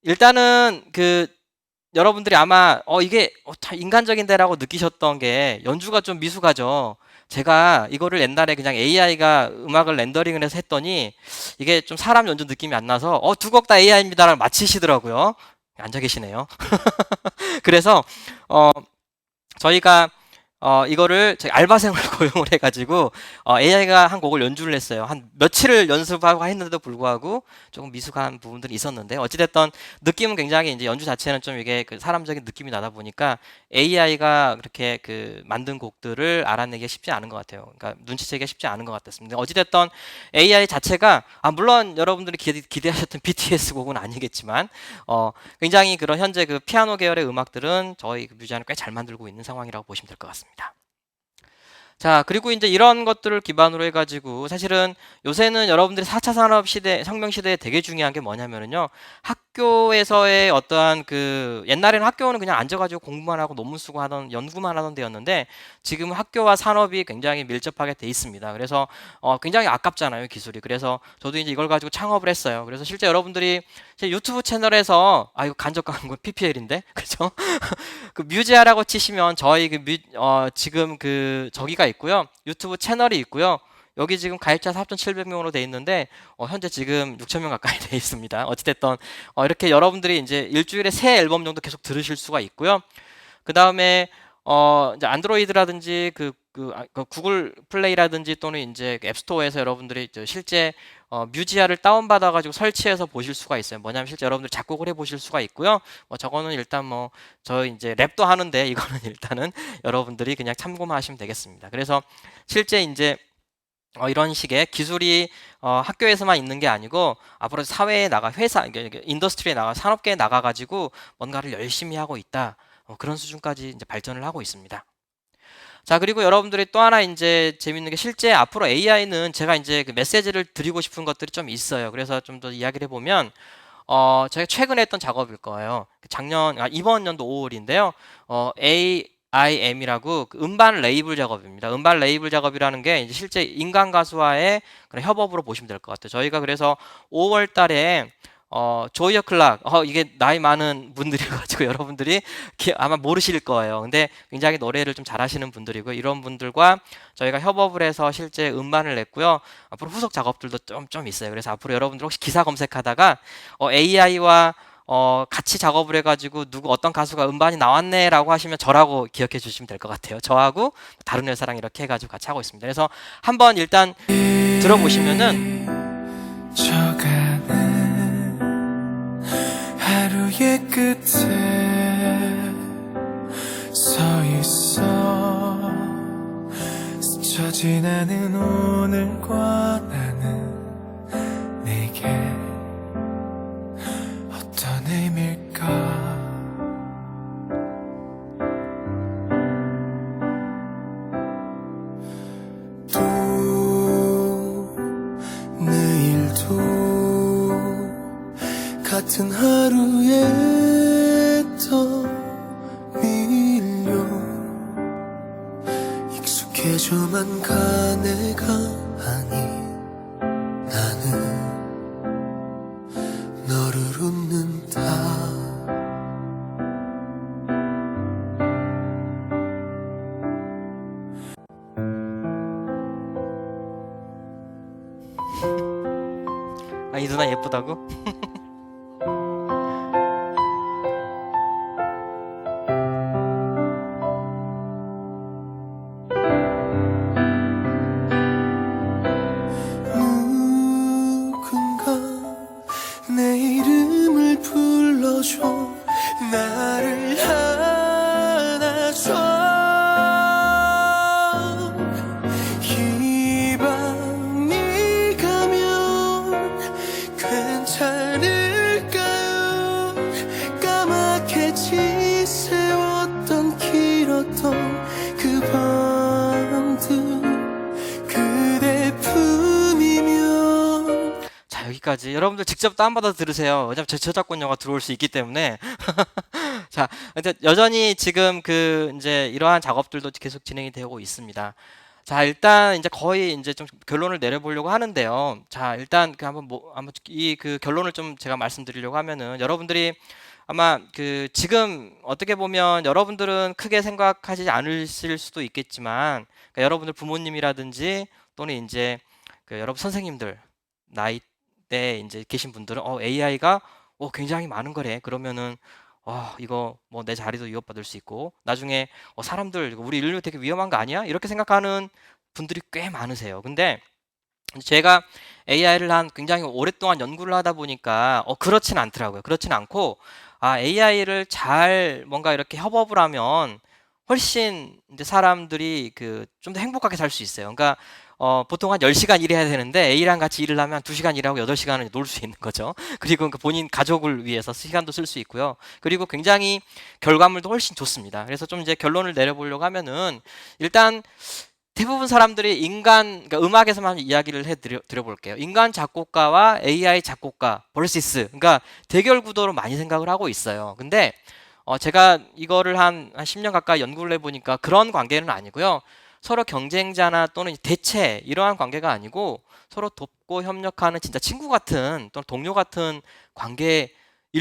일단은 여러분들이 아마 이게 참 인간적인데라고 느끼셨던 게 연주가 좀 미숙하죠. 제가 이거를 옛날에 그냥 AI가 음악을 렌더링을 해서 했더니 이게 좀 사람 연주 느낌이 안 나서 두 곡 다 AI입니다라고 마치시더라고요. 앉아 계시네요. 그래서 저희가 이거를 저희 알바생을 고용을 해가지고 AI가 한 곡을 연주를 했어요. 한 며칠을 연습하고 했는데도 불구하고 조금 미숙한 부분들이 있었는데 어찌됐든 느낌은 굉장히 이제 연주 자체는 좀 이게 사람적인 느낌이 나다 보니까 AI가 그렇게 만든 곡들을 알아내기가 쉽지 않은 것 같아요. 그러니까 눈치채기가 쉽지 않은 것 같았습니다. 어찌됐든 AI 자체가 물론 여러분들이 기대하셨던 BTS 곡은 아니겠지만 굉장히 그런 현재 피아노 계열의 음악들은 저희 뮤지션을 꽤 잘 만들고 있는 상황이라고 보시면 될 것 같습니다. 자, 그리고 이제 이런 것들을 기반으로 해가지고 사실은 요새는 여러분들이 4차 산업 시대, 혁명 시대에 되게 중요한 게 뭐냐면은요, 학교에서의 어떠한 옛날에는 학교는 그냥 앉아가지고 공부만 하고 논문 쓰고 하던, 연구만 하던 데였는데 지금은 학교와 산업이 굉장히 밀접하게 돼 있습니다. 그래서 굉장히 아깝잖아요, 기술이. 그래서 저도 이제 이걸 가지고 창업을 했어요. 그래서 실제 여러분들이 제 유튜브 채널에서 이거 간접 광고 PPL인데, 그죠? 뮤지아라고 치시면 저희 지금 저기가 있고요. 유튜브 채널이 있고요. 여기 지금 가입자 4,700명으로 돼 있는데 현재 지금 6,000명 가까이 돼 있습니다. 어찌됐든 이렇게 여러분들이 이제 일주일에 3앨범 정도 계속 들으실 수가 있고요. 그 다음에 이제 안드로이드라든지 구글 플레이라든지 또는 이제 앱스토어에서 여러분들이 실제 뮤지아를 다운받아가지고 설치해서 보실 수가 있어요. 뭐냐면 실제 여러분들 작곡을 해보실 수가 있고요. 저거는 일단 저 이제 랩도 하는데 이거는 일단은 여러분들이 그냥 참고만 하시면 되겠습니다. 그래서 실제 이제 이런 식의 기술이 학교에서만 있는 게 아니고 앞으로 사회에 나가 회사, 인더스트리에 나가 산업계에 나가가지고 뭔가를 열심히 하고 있다. 그런 수준까지 이제 발전을 하고 있습니다. 자, 그리고 여러분들이 또 하나 이제 재밌는 게 실제 앞으로 AI는 제가 이제 메시지를 드리고 싶은 것들이 좀 있어요. 그래서 좀 더 이야기를 해보면 제가 최근에 했던 작업일 거예요. 이번 연도 5월인데요. AIM이라고 음반 레이블 작업입니다. 음반 레이블 작업이라는 게 이제 실제 인간 가수와의 그런 협업으로 보시면 될 것 같아요. 저희가 그래서 5월 달에 조이어 클락, 이게 나이 많은 분들이가지고 여러분들이 아마 모르실 거예요. 근데 굉장히 노래를 좀 잘하시는 분들이고 이런 분들과 저희가 협업을 해서 실제 음반을 냈고요. 앞으로 후속 작업들도 좀 있어요. 그래서 앞으로 여러분들 혹시 기사 검색하다가 AI와 같이 작업을 해가지고 어떤 가수가 음반이 나왔네라고 하시면 저라고 기억해 주시면 될 것 같아요. 저하고 다른 회사랑 이렇게 해가지고 같이 하고 있습니다. 그래서 한번 일단 들어보시면은 하루의 끝에 서 스쳐 지나는 오늘과 나는 내게 어떤 의미일까. 또 내일도 같은 하루에 떠밀려 익숙해져만 가네가 아니 나는 너를 웃는다. 아, 이 누나 예쁘다고? 누군가 내 이름을 불러줘 나를 안아줘. 이 밤이 가면 괜찮을까요. 까맣게 지새웠던 길었던 그 밤들 그대 품이면. 자, 여기까지. 여러분들 직접 다운받아 들으세요. 왜냐면 제 저작권료가 들어올 수 있기 때문에. 자, 근데 여전히 지금 이제 이러한 작업들도 계속 진행이 되고 있습니다. 자, 일단 이제 거의 이제 좀 결론을 내려보려고 하는데요. 자, 일단 한번 이 결론을 좀 제가 말씀드리려고 하면은, 여러분들이 아마 지금 어떻게 보면 여러분들은 크게 생각하지 않으실 수도 있겠지만, 그러니까 여러분들 부모님이라든지 또는 이제 여러분 선생님들 나이대 이제 계신 분들은 AI가 굉장히 많은 거래. 그러면은 이거 뭐 내 자리도 위협받을 수 있고, 나중에 사람들 우리 인류 되게 위험한 거 아니야? 이렇게 생각하는 분들이 꽤 많으세요. 근데 제가 AI를 굉장히 오랫동안 연구를 하다 보니까 그렇진 않더라고요. 그렇진 않고, AI를 잘 뭔가 이렇게 협업을 하면 훨씬 이제 사람들이 좀 더 행복하게 살 수 있어요. 그러니까 보통 한 10시간 일해야 되는데 A랑 같이 일을 하면 2시간 일하고 8시간은 놀 수 있는 거죠. 그리고 본인 가족을 위해서 시간도 쓸 수 있고요. 그리고 굉장히 결과물도 훨씬 좋습니다. 그래서 좀 이제 결론을 내려보려고 하면은, 일단 대부분 사람들이 그러니까 음악에서만 이야기를 드려볼게요. 인간 작곡가와 AI 작곡가 vs, 그러니까 대결 구도로 많이 생각을 하고 있어요. 근데 제가 이거를 한 10년 가까이 연구를 해보니까 그런 관계는 아니고요. 서로 경쟁자나 또는 대체 이러한 관계가 아니고 서로 돕고 협력하는 진짜 친구 같은 또는 동료 같은 관계일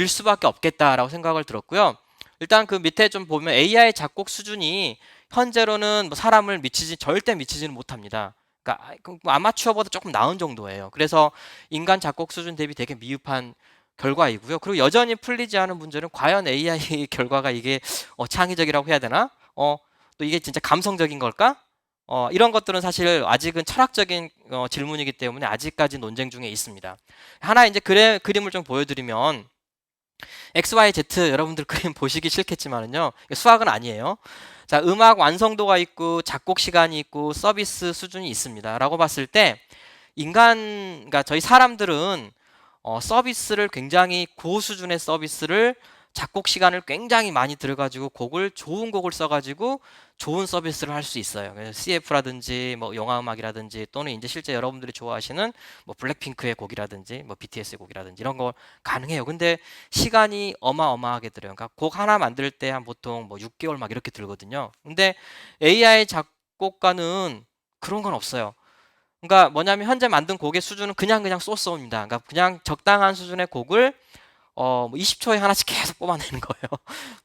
수밖에 없겠다라고 생각을 들었고요. 일단 그 밑에 좀 보면 AI 작곡 수준이 현재로는 뭐 사람을 절대 미치지는 못합니다. 그러니까 아마추어보다 조금 나은 정도예요. 그래서 인간 작곡 수준 대비 되게 미흡한 결과이고요. 그리고 여전히 풀리지 않은 문제는 과연 AI 결과가 이게 창의적이라고 해야 되나? 또 이게 진짜 감성적인 걸까? 이런 것들은 사실 아직은 철학적인 질문이기 때문에 아직까지 논쟁 중에 있습니다. 하나 이제 그림을 좀 보여드리면, XYZ 여러분들 그림 보시기 싫겠지만은요, 수학은 아니에요. 자, 음악 완성도가 있고 작곡 시간이 있고 서비스 수준이 있습니다. 라고 봤을 때 그러니까 저희 사람들은 서비스를 굉장히 고수준의 서비스를 작곡 시간을 굉장히 많이 들어가지고 좋은 곡을 써가지고 좋은 서비스를 할 수 있어요. 그래서 CF라든지 뭐 영화 음악이라든지 또는 이제 실제 여러분들이 좋아하시는 뭐 블랙핑크의 곡이라든지 뭐 BTS의 곡이라든지 이런 거 가능해요. 근데 시간이 어마어마하게 들어요. 그러니까 곡 하나 만들 때 한 보통 뭐 6개월 막 이렇게 들거든요. 근데 AI 작곡가는 그런 건 없어요. 그러니까 뭐냐면 현재 만든 곡의 수준은 그냥 쏘쏘입니다. 그러니까 그냥 적당한 수준의 곡을 뭐 20초에 하나씩 계속 뽑아내는 거예요.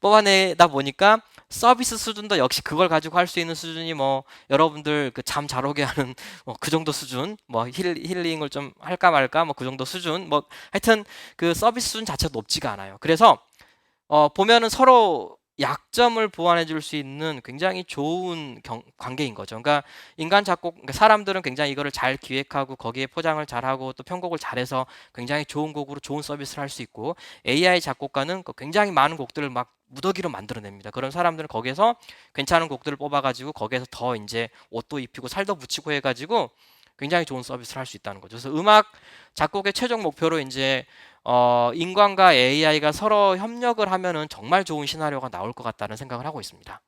뽑아내다 보니까 서비스 수준도 역시 그걸 가지고 할 수 있는 수준이 뭐 여러분들 잠 잘 오게 하는 그 정도 수준, 뭐 힐링을 좀 할까 말까 뭐 그 정도 수준, 뭐 하여튼 그 서비스 수준 자체가 높지가 않아요. 그래서 보면은 서로 약점을 보완해 줄 수 있는 굉장히 좋은 관계인 거죠. 그러니까 인간 작곡 그러니까 사람들은 굉장히 이거를 잘 기획하고 거기에 포장을 잘하고 또 편곡을 잘해서 굉장히 좋은 곡으로 좋은 서비스를 할 수 있고 AI 작곡가는 굉장히 많은 곡들을 막 무더기로 만들어냅니다. 그런 사람들은 거기에서 괜찮은 곡들을 뽑아가지고 거기에서 더 이제 옷도 입히고 살도 붙이고 해가지고 굉장히 좋은 서비스를 할 수 있다는 거죠. 그래서 음악 작곡의 최종 목표로 이제 인간과 AI가 서로 협력을 하면은 정말 좋은 시나리오가 나올 것 같다는 생각을 하고 있습니다.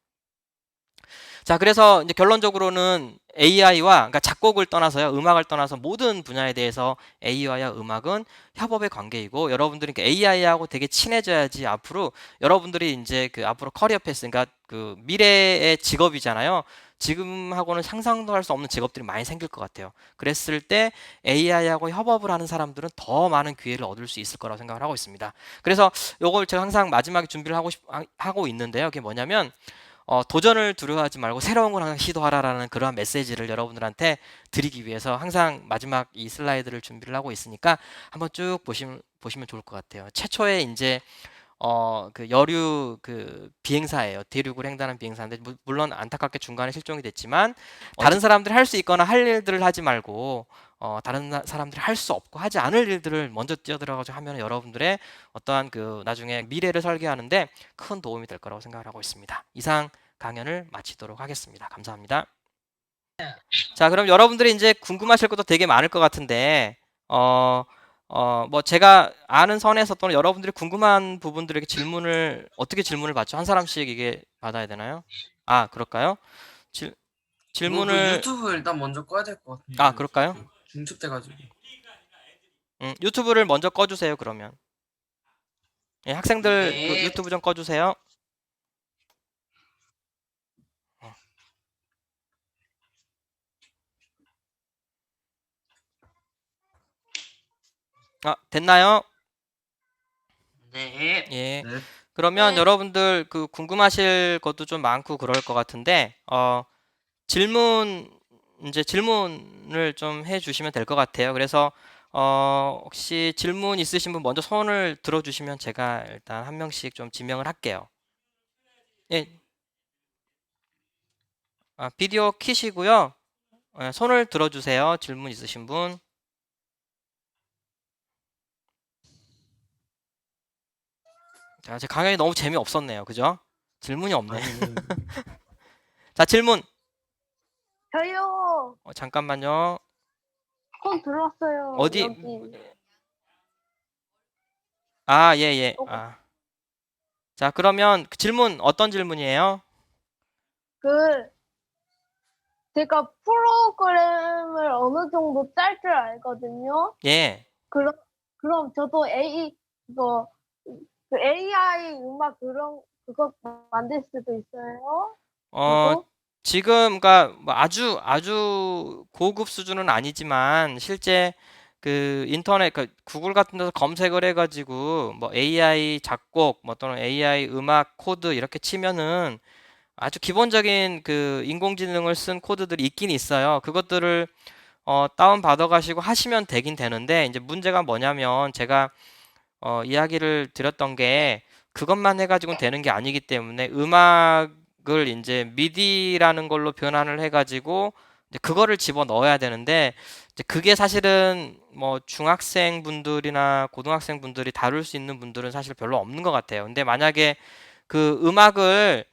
자, 그래서 이제 결론적으로는 AI와 그러니까 작곡을 떠나서요, 음악을 떠나서 모든 분야에 대해서 AI와 음악은 협업의 관계이고 여러분들이 AI하고 되게 친해져야지 앞으로 여러분들이 이제 그 앞으로 커리어 패스, 그러니까 그 미래의 직업이잖아요. 지금하고는 상상도 할 수 없는 직업들이 많이 생길 것 같아요. 그랬을 때 AI하고 협업을 하는 사람들은 더 많은 기회를 얻을 수 있을 거라고 생각을 하고 있습니다. 그래서 요걸 제가 항상 마지막에 준비를 하고 있는데요. 그게 뭐냐면 도전을 두려워하지 말고 새로운 걸 항상 시도하라라는 그러한 메시지를 여러분들한테 드리기 위해서 항상 마지막 이 슬라이드를 준비를 하고 있으니까 한번 쭉 보시면 좋을 것 같아요. 최초에 이제 그 여류 그 비행사예요. 대륙을 횡단한 비행사인데 물론 안타깝게 중간에 실종이 됐지만 다른 사람들이 할 수 있거나 할 일들을 하지 말고 다른 사람들이 할 수 없고 하지 않을 일들을 먼저 뛰어들어가지고 하면 여러분들의 어떠한 그 나중에 미래를 설계하는데 큰 도움이 될 거라고 생각을 하고 있습니다. 이상 강연을 마치도록 하겠습니다. 감사합니다. 자, 그럼 여러분들이 이제 궁금하실 것도 되게 많을 것 같은데 뭐 제가 아는 선에서 또는 여러분들이 궁금한 부분들에게 어떻게 질문을 받죠? 한 사람씩 이게 받아야 되나요? 아, 그럴까요? 질문을 유튜브 일단 먼저 꺼야 될 것 같은데. 아, 그럴까요? 중첩돼가지고. 유튜브를 먼저 꺼주세요, 그러면. 예, 학생들 그 네. 유튜브 좀 꺼주세요. 됐나요? 네. 예. 네. 그러면 여러분들 그 궁금하실 것도 좀 많고 그럴 것 같은데 질문을 좀 해주시면 될 것 같아요. 그래서 혹시 질문 있으신 분 먼저 손을 들어주시면 제가 일단 한 명씩 좀 지명을 할게요. 예. 비디오 켜시고요. 손을 들어주세요. 질문 있으신 분. 자, 제 강연이 너무 재미없었네요. 그죠? 질문이 없네. 자, 질문. 저요. 잠깐만요. 폰 들었어요. 어디? 여기. 예, 예. 자, 그러면 그 질문 어떤 질문이에요? 제가 프로그램을 어느 정도 짤 줄 알거든요. 예. 그럼 저도 AI 음악 그거 만들 수도 있어요? 지금 그러니까 뭐 아주 고급 수준은 아니지만 실제 그 인터넷 구글 같은 데서 검색을 해가지고 뭐 AI 작곡 뭐 또는 AI 음악 코드 이렇게 치면은 아주 기본적인 그 인공지능을 쓴 코드들이 있긴 있어요. 그것들을 다운 받아 가시고 하시면 되긴 되는데 이제 문제가 뭐냐면 제가 이야기를 드렸던 게 그것만 해가지고는 되는 게 아니기 때문에 음악을 이제 미디라는 걸로 변환을 해가지고 이제 그거를 집어 넣어야 되는데 이제 그게 사실은 뭐 중학생 분들이나 고등학생 분들이 다룰 수 있는 분들은 사실 별로 없는 것 같아요. 근데 만약에 그 음악을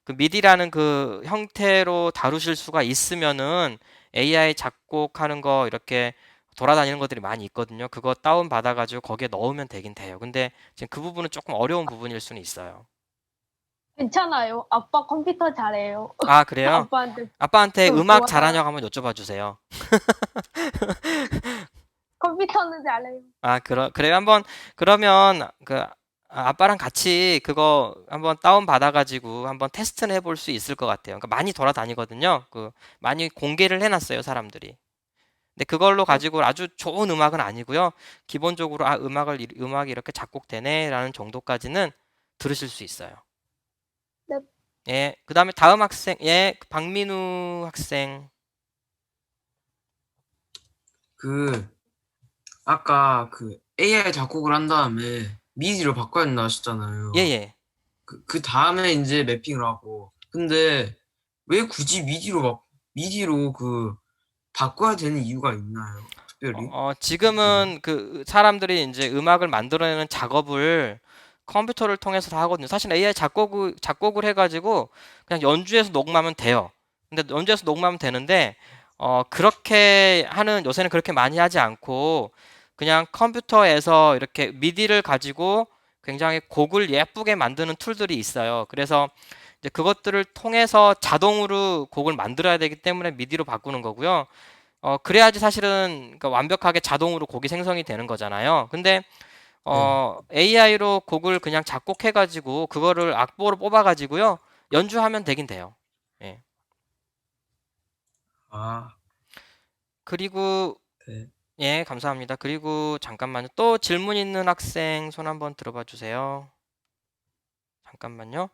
그 미디라는 그 형태로 다루실 수가 있으면은 AI 작곡하는 거 이렇게 돌아다니는 것들이 많이 있거든요. 그거 다운 받아가지고 거기에 넣으면 되긴 돼요. 근데 지금 그 부분은 조금 어려운 부분일 수는 있어요. 괜찮아요. 아빠 컴퓨터 잘해요. 아, 그래요? 아빠한테 좀 음악 도와줘요. 잘하냐고 한번 여쭤봐 주세요. 컴퓨터는 잘해요. 그래요? 그러면 아빠랑 같이 그거 한번 다운 받아가지고 한번 테스트는 해볼 수 있을 것 같아요. 그러니까 많이 돌아다니거든요. 많이 공개를 해놨어요, 사람들이. 근데 그걸로 가지고 아주 좋은 음악은 아니고요. 기본적으로 음악이 이렇게 작곡되네라는 정도까지는 들으실 수 있어요. 네. 예, 그다음에 다음 학생, 예, 박민우 학생. 아까 AI 작곡을 한 다음에 미디로 바꿔야 된다 하셨잖아요. 예, 예. 그 다음에 이제 매핑을 하고. 근데 왜 굳이 미디로 바꿔야 되는 이유가 있나요? 특별히? 지금은 그 사람들이 이제 음악을 만들어내는 작업을 컴퓨터를 통해서 다 하거든요. 사실 AI 작곡을 해가지고 그냥 연주해서 녹음하면 돼요. 근데 연주해서 녹음하면 되는데 요새는 그렇게 많이 하지 않고 그냥 컴퓨터에서 이렇게 미디를 가지고 굉장히 곡을 예쁘게 만드는 툴들이 있어요. 그래서 이제 그것들을 통해서 자동으로 곡을 만들어야 되기 때문에 미디로 바꾸는 거고요. 그래야지 사실은 그러니까 완벽하게 자동으로 곡이 생성이 되는 거잖아요. 근데 네. AI로 곡을 그냥 작곡해가지고 그거를 악보로 뽑아가지고요 연주하면 되긴 돼요. 예. 아, 그리고 네. 예, 감사합니다. 그리고 잠깐만요. 또 질문 있는 학생 손 한번 들어봐 주세요. 잠깐만요.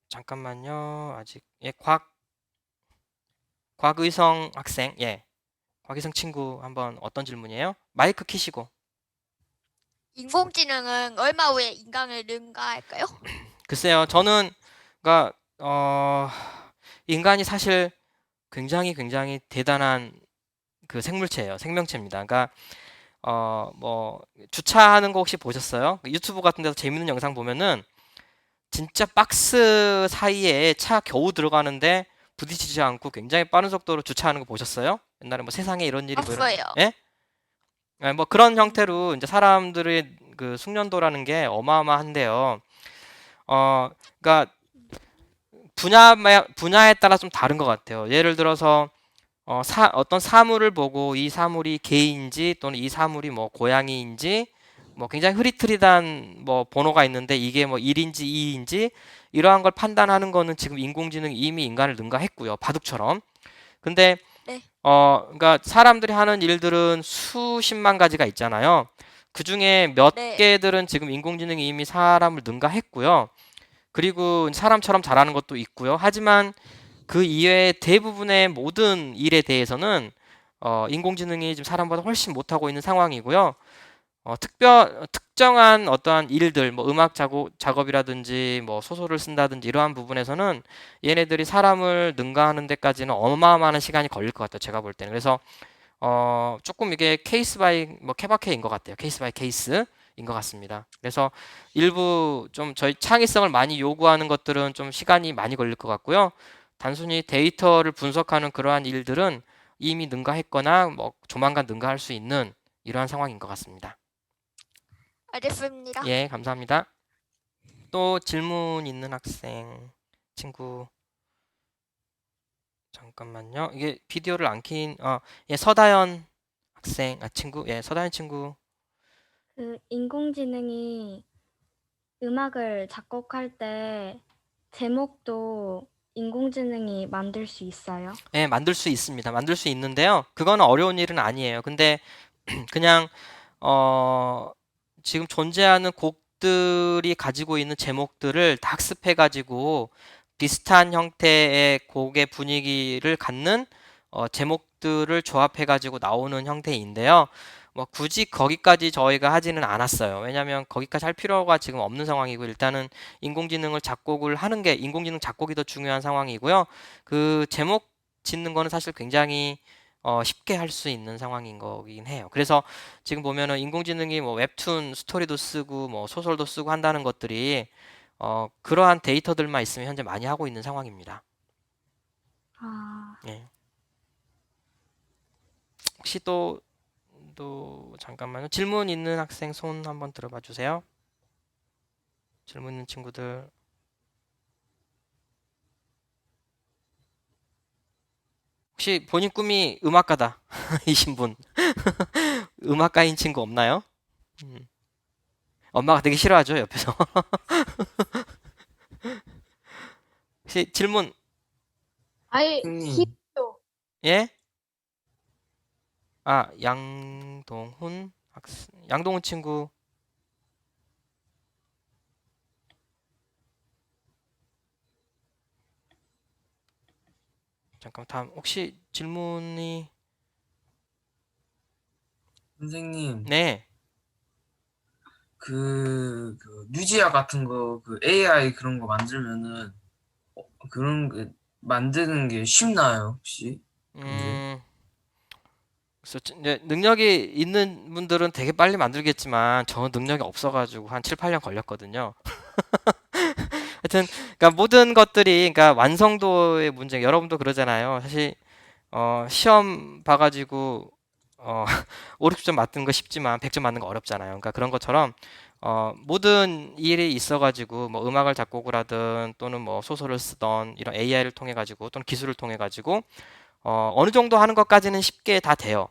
잠깐만요. 아직 곽의성 학생, 곽의성 친구 한번 어떤 질문이에요? 마이크 키시고. 인공지능은 얼마 후에 인간을 능가할까요? 글쎄요, 저는 그러니까 인간이 사실 굉장히 대단한 그 생물체예요. 생명체입니다. 그러니까 뭐 주차하는 거 혹시 보셨어요? 유튜브 같은 데서 재밌는 영상 보면은 진짜 박스 사이에 차 겨우 들어가는데 부딪히지 않고 굉장히 빠른 속도로 주차하는 거 보셨어요? 옛날에 뭐 세상에 이런 일이 뭐 이런 없어요. 예? 뭐 그런 형태로 이제 사람들의 그 숙련도라는 게 어마어마한데요. 그러니까 분야에 따라 좀 다른 것 같아요. 예를 들어서 어떤 사물을 보고 이 사물이 개인지 또는 이 사물이 뭐 고양이인지 뭐 굉장히 흐릿흐릿한 뭐 번호가 있는데 이게 뭐 1인지 2인지 이러한 걸 판단하는 거는 지금 인공지능이 이미 인간을 능가했고요. 바둑처럼. 근데 네. 그러니까 사람들이 하는 일들은 수십만 가지가 있잖아요. 그 중에 몇 네. 개들은 지금 인공지능이 이미 사람을 능가했고요. 그리고 사람처럼 잘하는 것도 있고요. 하지만 그 이외의 대부분의 모든 일에 대해서는 인공지능이 지금 사람보다 훨씬 못하고 있는 상황이고요. 특정한 어떠한 일들, 뭐 음악 작업이라든지 뭐 소설을 쓴다든지 이러한 부분에서는 얘네들이 사람을 능가하는 데까지는 어마어마한 시간이 걸릴 것 같아요. 제가 볼 때는. 그래서 조금 이게 케이스 바이 뭐 케바케인 것 같아요. 케이스 바이 케이스인 것 같습니다. 그래서 일부 좀 저희 창의성을 많이 요구하는 것들은 좀 시간이 많이 걸릴 것 같고요. 단순히 데이터를 분석하는 그러한 일들은 이미 능가했거나 뭐 조만간 능가할 수 있는 이러한 상황인 것 같습니다. 알겠습니다. 예, 감사합니다. 또 질문 있는 학생 친구 잠깐만요. 이게 비디오를 안 킨 서다연 학생 친구 서다연 친구. 그 인공지능이 음악을 작곡할 때 제목도 인공지능이 만들 수 있어요? 예, 만들 수 있습니다. 만들 수 있는데요. 그거는 어려운 일은 아니에요. 근데 그냥 지금 존재하는 곡들이 가지고 있는 제목들을 다 학습해가지고 비슷한 형태의 곡의 분위기를 갖는 제목들을 조합해가지고 나오는 형태인데요. 뭐 굳이 거기까지 저희가 하지는 않았어요. 왜냐하면 거기까지 할 필요가 지금 없는 상황이고 일단은 인공지능을 작곡을 하는 게 인공지능 작곡이 더 중요한 상황이고요. 그 제목 짓는 거는 사실 굉장히 쉽게 할 수 있는 상황인 거긴 해요. 그래서 지금 보면은 인공지능이 뭐 웹툰 스토리도 쓰고 뭐 소설도 쓰고 한다는 것들이 그러한 데이터들만 있으면 현재 많이 하고 있는 상황입니다. 아, 예. 혹시 또 잠깐만요. 질문 있는 학생 손 한번 들어봐 주세요. 질문 있는 친구들. 혹시 본인 꿈이 음악가다 이신 분 음악가인 친구 없나요? 엄마가 되게 싫어하죠 옆에서. 혹시 질문 아예 형님, 예? 양동훈 친구. 잠깐 다음 혹시 질문이 선생님, 네. 뮤지아 같은 거, 그 AI 그런 거 만들면은, 그런 게, 만드는 게 쉽나요, 혹시? 그게? 음, 그래서 이제 능력이 있는 분들은 되게 빨리 만들겠지만 저는 능력이 없어가지고 한 7, 8년 걸렸거든요. 하여튼 그러니까 모든 것들이 그러니까 완성도의 문제. 여러분도 그러잖아요. 사실 시험 봐가지고 어, 5, 60점 맞는 거 쉽지만 100점 맞는 거 어렵잖아요. 그러니까 그런 것처럼 모든 일이 있어가지고 뭐 음악을 작곡을 하든 또는 뭐 소설을 쓰던 이런 AI를 통해 가지고 또는 기술을 통해 가지고 어느 정도 하는 것까지는 쉽게 다 돼요.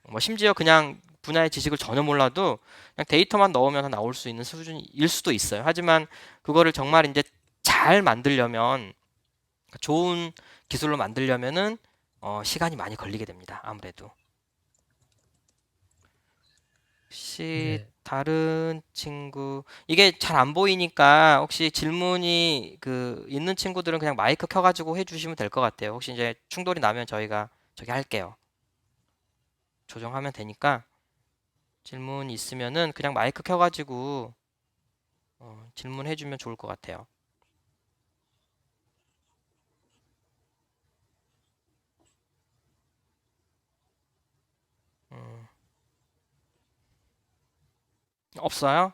뭐 심지어 그냥 분야의 지식을 전혀 몰라도 그냥 데이터만 넣으면 나올 수 있는 수준일 수도 있어요. 하지만 그거를 정말 이제 잘 만들려면 좋은 기술로 만들려면은 시간이 많이 걸리게 됩니다. 아무래도. 혹시 네. 다른 친구 이게 잘 안 보이니까 혹시 질문이 있는 친구들은 그냥 마이크 켜가지고 해주시면 될 것 같아요. 혹시 이제 충돌이 나면 저희가 저기 할게요. 조정하면 되니까 질문 있으면은 그냥 마이크 켜가지고 질문해주면 좋을 것 같아요. 음, 없어요?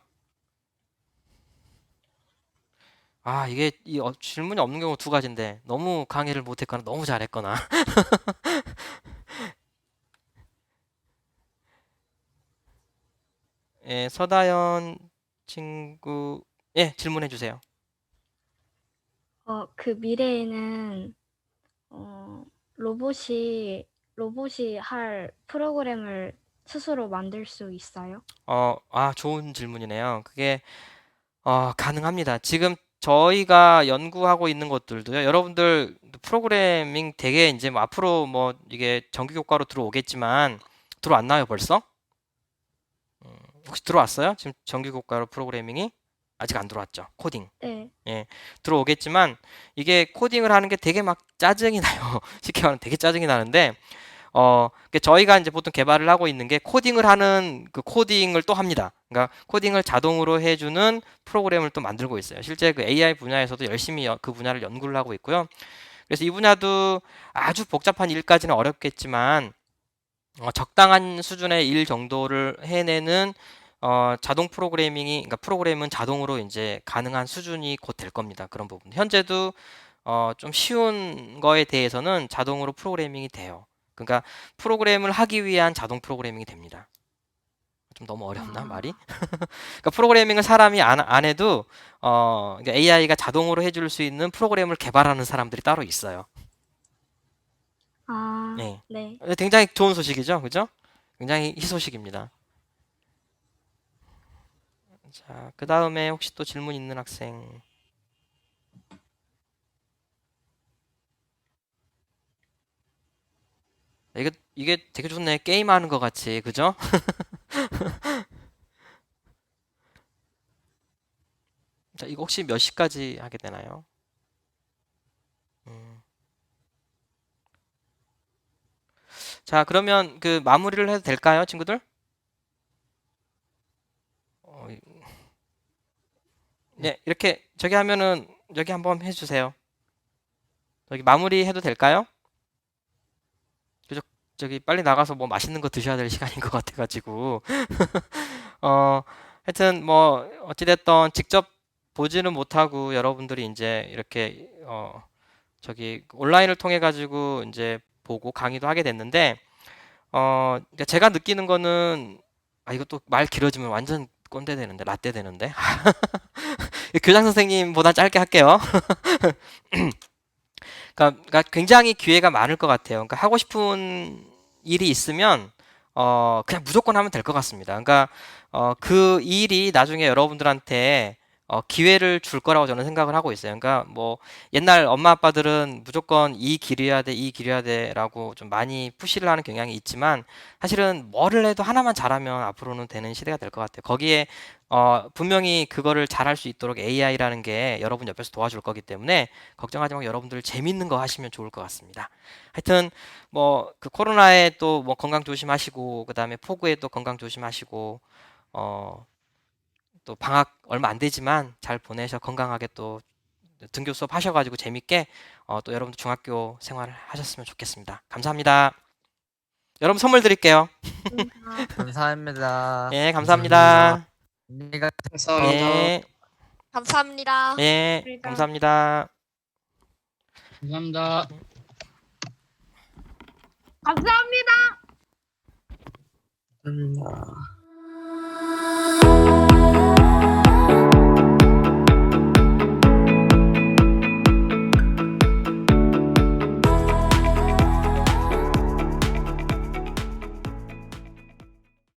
아, 이게 질문이 없는 경우 두 가지인데 너무 강의를 못했거나 너무 잘했거나. 예, 서다연 친구, 예, 질문해 주세요. 그 미래에는 어, 로봇이 할 프로그램을 스스로 만들 수 있어요? 좋은 질문이네요. 그게 가능합니다. 지금 저희가 연구하고 있는 것들도요. 여러분들 프로그래밍 되게 이제 뭐 앞으로 뭐 이게 정규교과로 들어오겠지만 들어왔나요, 벌써? 혹시 들어왔어요? 지금 정규교과로 프로그래밍이 아직 안 들어왔죠. 코딩. 네. 예, 들어오겠지만 이게 코딩을 하는 게 되게 막 짜증이 나요. 쉽게 말하면 되게 짜증이 나는데 저희가 이제 보통 개발을 하고 있는 게 코딩을 하는 그 코딩을 또 합니다. 그러니까 코딩을 자동으로 해주는 프로그램을 또 만들고 있어요. 실제 그 AI 분야에서도 열심히 그 분야를 연구를 하고 있고요. 그래서 이 분야도 아주 복잡한 일까지는 어렵겠지만 적당한 수준의 일 정도를 해내는 자동 프로그래밍이 그러니까 프로그램은 자동으로 이제 가능한 수준이 곧 될 겁니다. 그런 부분. 현재도 좀 쉬운 거에 대해서는 자동으로 프로그래밍이 돼요. 그러니까 프로그램을 하기 위한 자동 프로그래밍이 됩니다. 좀 너무 어렵나 말이? 아, 그러니까 프로그래밍을 사람이 안 해도 그러니까 AI가 자동으로 해줄 수 있는 프로그램을 개발하는 사람들이 따로 있어요. 예. 네. 굉장히 좋은 소식이죠, 그죠? 굉장히 희소식입니다. 자, 그 다음에 혹시 또 질문 있는 학생? 이게 되게 좋네. 게임하는 것 같이, 그죠? 자, 이거 혹시 몇 시까지 하게 되나요? 음. 자, 그러면 그 마무리를 해도 될까요, 친구들? 어, 네, 이렇게 저기 하면은 여기 한번 해주세요. 저기 마무리 해도 될까요? 그죠? 저기 빨리 나가서 뭐 맛있는 거 드셔야 될 시간인 것 같아가지고. 하여튼 뭐 어찌됐던 직접 보지는 못하고 여러분들이 이제 이렇게 저기 온라인을 통해 가지고 이제 보고 강의도 하게 됐는데 그러니까 제가 느끼는 거는 이것도 말 길어지면 완전 꼰대 되는데 라떼 되는데 교장 선생님보다 짧게 할게요. 그러니까 굉장히 기회가 많을 것 같아요. 그러니까 하고 싶은 일이 있으면 그냥 무조건 하면 될 것 같습니다. 그러니까 그 일이 나중에 여러분들한테 기회를 줄 거라고 저는 생각을 하고 있어요. 그러니까 뭐 옛날 엄마 아빠들은 무조건 이 길이어야 돼, 이 길이어야 돼라고 좀 많이 푸시를 하는 경향이 있지만 사실은 뭐를 해도 하나만 잘하면 앞으로는 되는 시대가 될 것 같아요. 거기에 분명히 그거를 잘할 수 있도록 AI라는 게 여러분 옆에서 도와줄 거기 때문에 걱정하지 말고 여러분들 재밌는 거 하시면 좋을 것 같습니다. 하여튼 뭐 그 코로나에 또 뭐 건강 조심하시고 그다음에 폭우에 또 건강 조심하시고 어 또 방학 얼마 안 되지만 잘 보내셔 건강하게 또 등교 수업 하셔가지고 재밌게 또 여러분들 중학교 생활을 하셨으면 좋겠습니다. 감사합니다. 여러분 선물 드릴게요. 감사합니다. 예, 감사합니다. 감사합니다. 예, 감사합니다. 예, 감사합니다. 감사합니다. 감사합니다. 감사합니다.